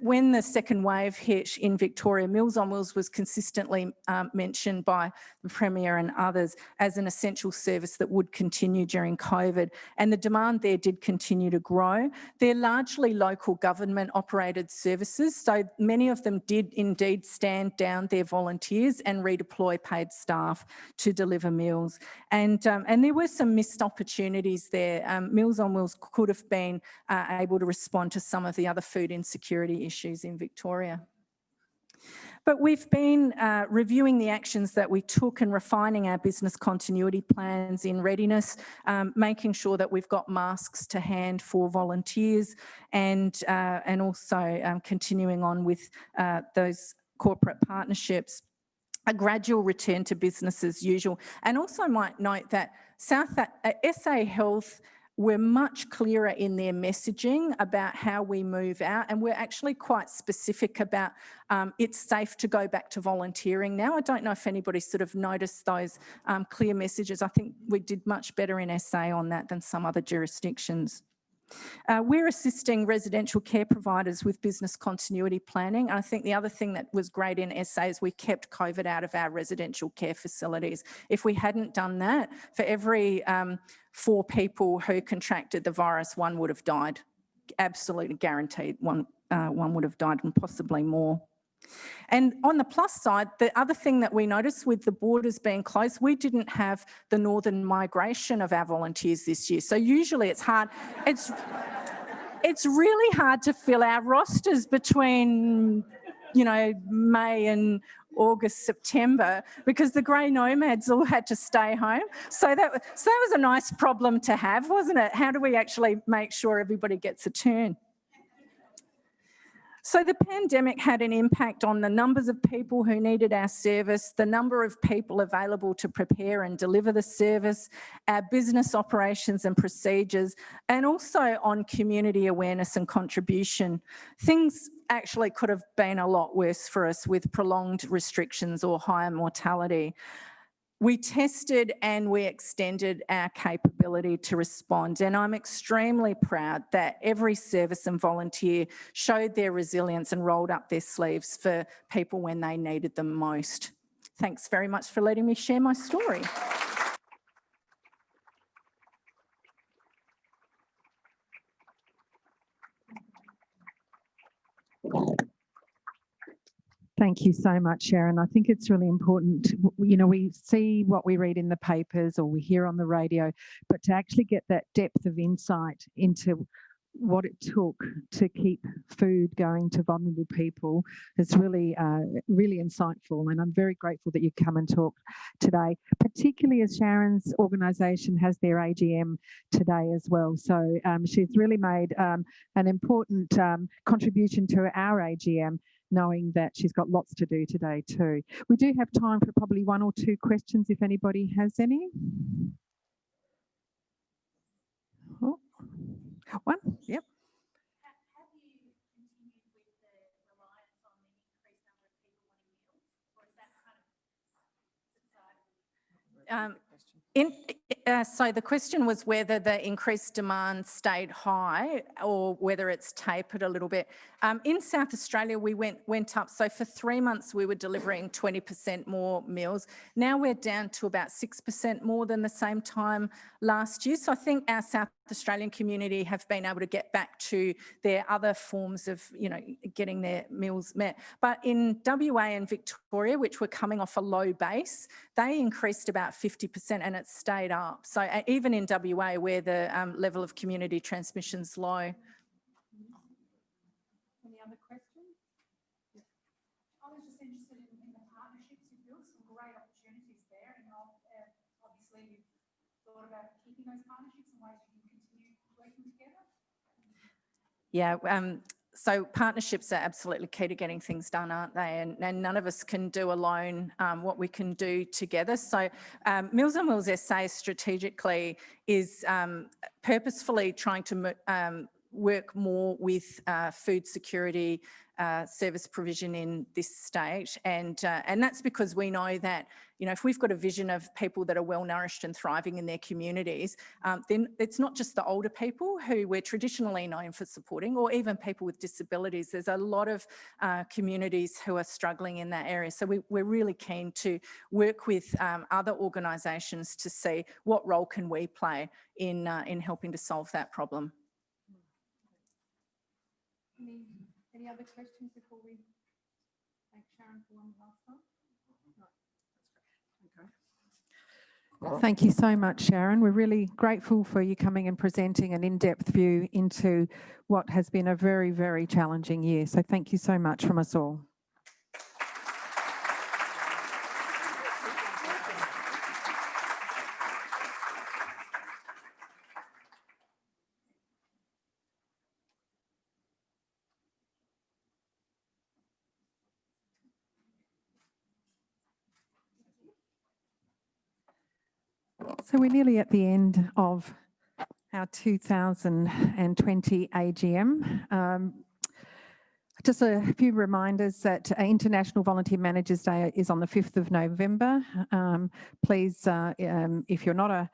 when the second wave hit in Victoria, Meals on Wheels was consistently mentioned by the Premier and others as an essential service that would continue during COVID, and the demand there did continue to grow. They're largely local government operated services, so many of them did indeed stand down their volunteers and redeploy paid staff to deliver meals. And there were some missed opportunities there. Meals on Wheels could have been able to respond to some of the other food insecurity issues in Victoria. But we've been reviewing the actions that we took and refining our business continuity plans in readiness, making sure that we've got masks to hand for volunteers, and also continuing on with those corporate partnerships. A gradual return to business as usual. And also might note that SA Health were much clearer in their messaging about how we move out, and we're actually quite specific about it's safe to go back to volunteering now. I don't know if anybody sort of noticed those clear messages. I think we did much better in SA on that than some other jurisdictions. We're assisting residential care providers with business continuity planning. I think the other thing that was great in SA is we kept COVID out of our residential care facilities. If we hadn't done that, for every 4 people who contracted the virus, 1 would have died. Absolutely guaranteed, one would have died, and possibly more. And on the plus side, the other thing that we noticed with the borders being closed, we didn't have the northern migration of our volunteers this year. So usually it's hard. It's really hard to fill our rosters between, you know, May and August, September, because the grey nomads all had to stay home. So that was a nice problem to have, wasn't it? How do we actually make sure everybody gets a turn? So the pandemic had an impact on the numbers of people who needed our service, the number of people available to prepare and deliver the service, our business operations and procedures, and also on community awareness and contribution. Things actually could have been a lot worse for us with prolonged restrictions or higher mortality. We tested and we extended our capability to respond, and I'm extremely proud that every service and volunteer showed their resilience and rolled up their sleeves for people when they needed them most. Thanks very much for letting me share my story. Thank you so much, Sharyn. I think it's really important. You know, we see what we read in the papers or we hear on the radio, but to actually get that depth of insight into what it took to keep food going to vulnerable people is really, really insightful. And I'm very grateful that you come and talk today, particularly as Sharyn's organisation has their AGM today as well. So she's really made an important contribution to our AGM, knowing that she's got lots to do today too. We do have time for probably 1 or 2 questions if anybody has any. Oh. 1, yep. Have you continued with the reliance on the increased number of people wanting meals, or is that kind of subsided? So the question was whether the increased demand stayed high or whether it's tapered a little bit. In South Australia, we went up. So for 3 months, we were delivering 20% more meals. Now we're down to about 6% more than the same time last year. So I think our South Australian community have been able to get back to their other forms of, you know, getting their meals met. But in WA and Victoria, which were coming off a low base, they increased about 50% and it stayed up. So even in WA, where the level of community transmission's low. Any other questions? I was just interested in the partnerships you've built, some great opportunities there, and obviously you've thought about keeping those partnerships and ways you can continue working together. Yeah, So partnerships are absolutely key to getting things done, aren't they? And none of us can do alone what we can do together. So Meals on Wheels SA strategically is purposefully trying to work more with food security service provision in this state, and that's because we know that, you know, if we've got a vision of people that are well nourished and thriving in their communities, then it's not just the older people who we're traditionally known for supporting, or even people with disabilities. There's a lot of communities who are struggling in that area. So we're really keen to work with other organisations to see what role can we play in helping to solve that problem. Any other questions before we thank Sharyn for one last time? No. Okay. Thank you so much, Sharyn. We're really grateful for you coming and presenting an in-depth view into what has been a very, very challenging year. So thank you so much from us all. So we're nearly at the end of our 2020 AGM. Just a few reminders that International Volunteer Managers Day is on the 5th of November. Please, if you're not a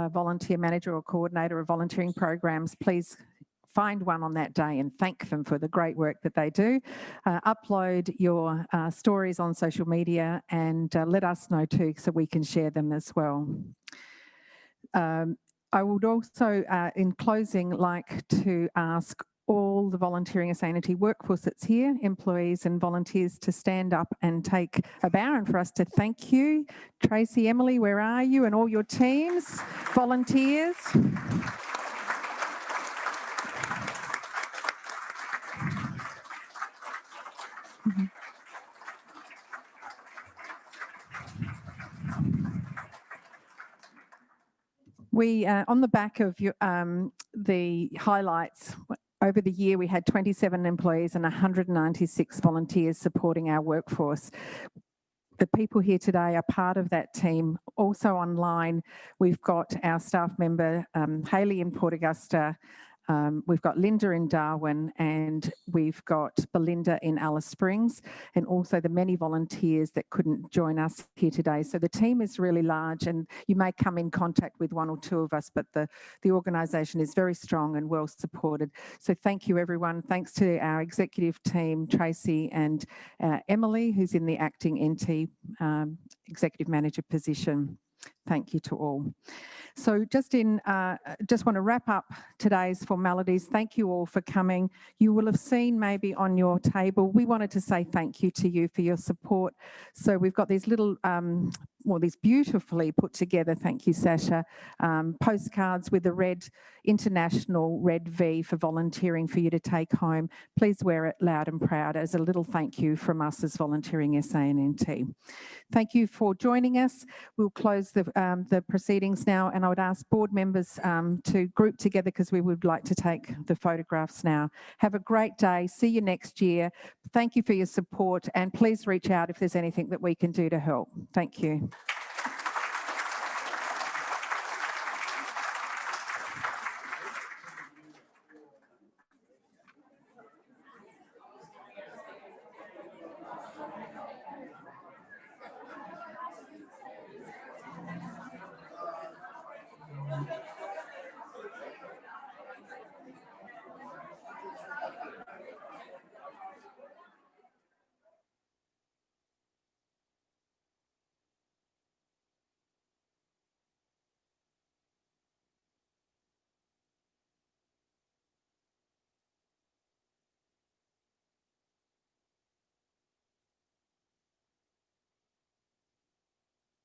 volunteer manager or coordinator of volunteering programs, please find one on that day and thank them for the great work that they do. Upload your stories on social media and let us know too, so we can share them as well. I would also, in closing, like to ask all the volunteering SA&NT workforce that's here, employees and volunteers, to stand up and take a bow, and for us to thank you. Tracy, Emily, where are you? And all your teams, volunteers. We, on the back of your, the highlights, over the year we had 27 employees and 196 volunteers supporting our workforce. The people here today are part of that team. Also online, we've got our staff member, Hayley in Port Augusta, we've got Linda in Darwin, and we've got Belinda in Alice Springs, and also the many volunteers that couldn't join us here today. So the team is really large, and you may come in contact with one or two of us, but the organisation is very strong and well supported. So thank you, everyone. Thanks to our executive team, Tracy and Emily, who's in the acting NT executive manager position. Thank you to all. So just want to wrap up today's formalities. Thank you all for coming. You will have seen maybe on your table, we wanted to say thank you to you for your support. So we've got these little, these beautifully put together, thank you, Sasha, postcards with the red, international red V for volunteering for you to take home. Please wear it loud and proud as a little thank you from us as Volunteering SA&NT. Thank you for joining us. We'll close the proceedings now, and I would ask board members to group together because we would like to take the photographs now. Have a great day. See you next year. Thank you for your support, and please reach out if there's anything that we can do to help. Thank you.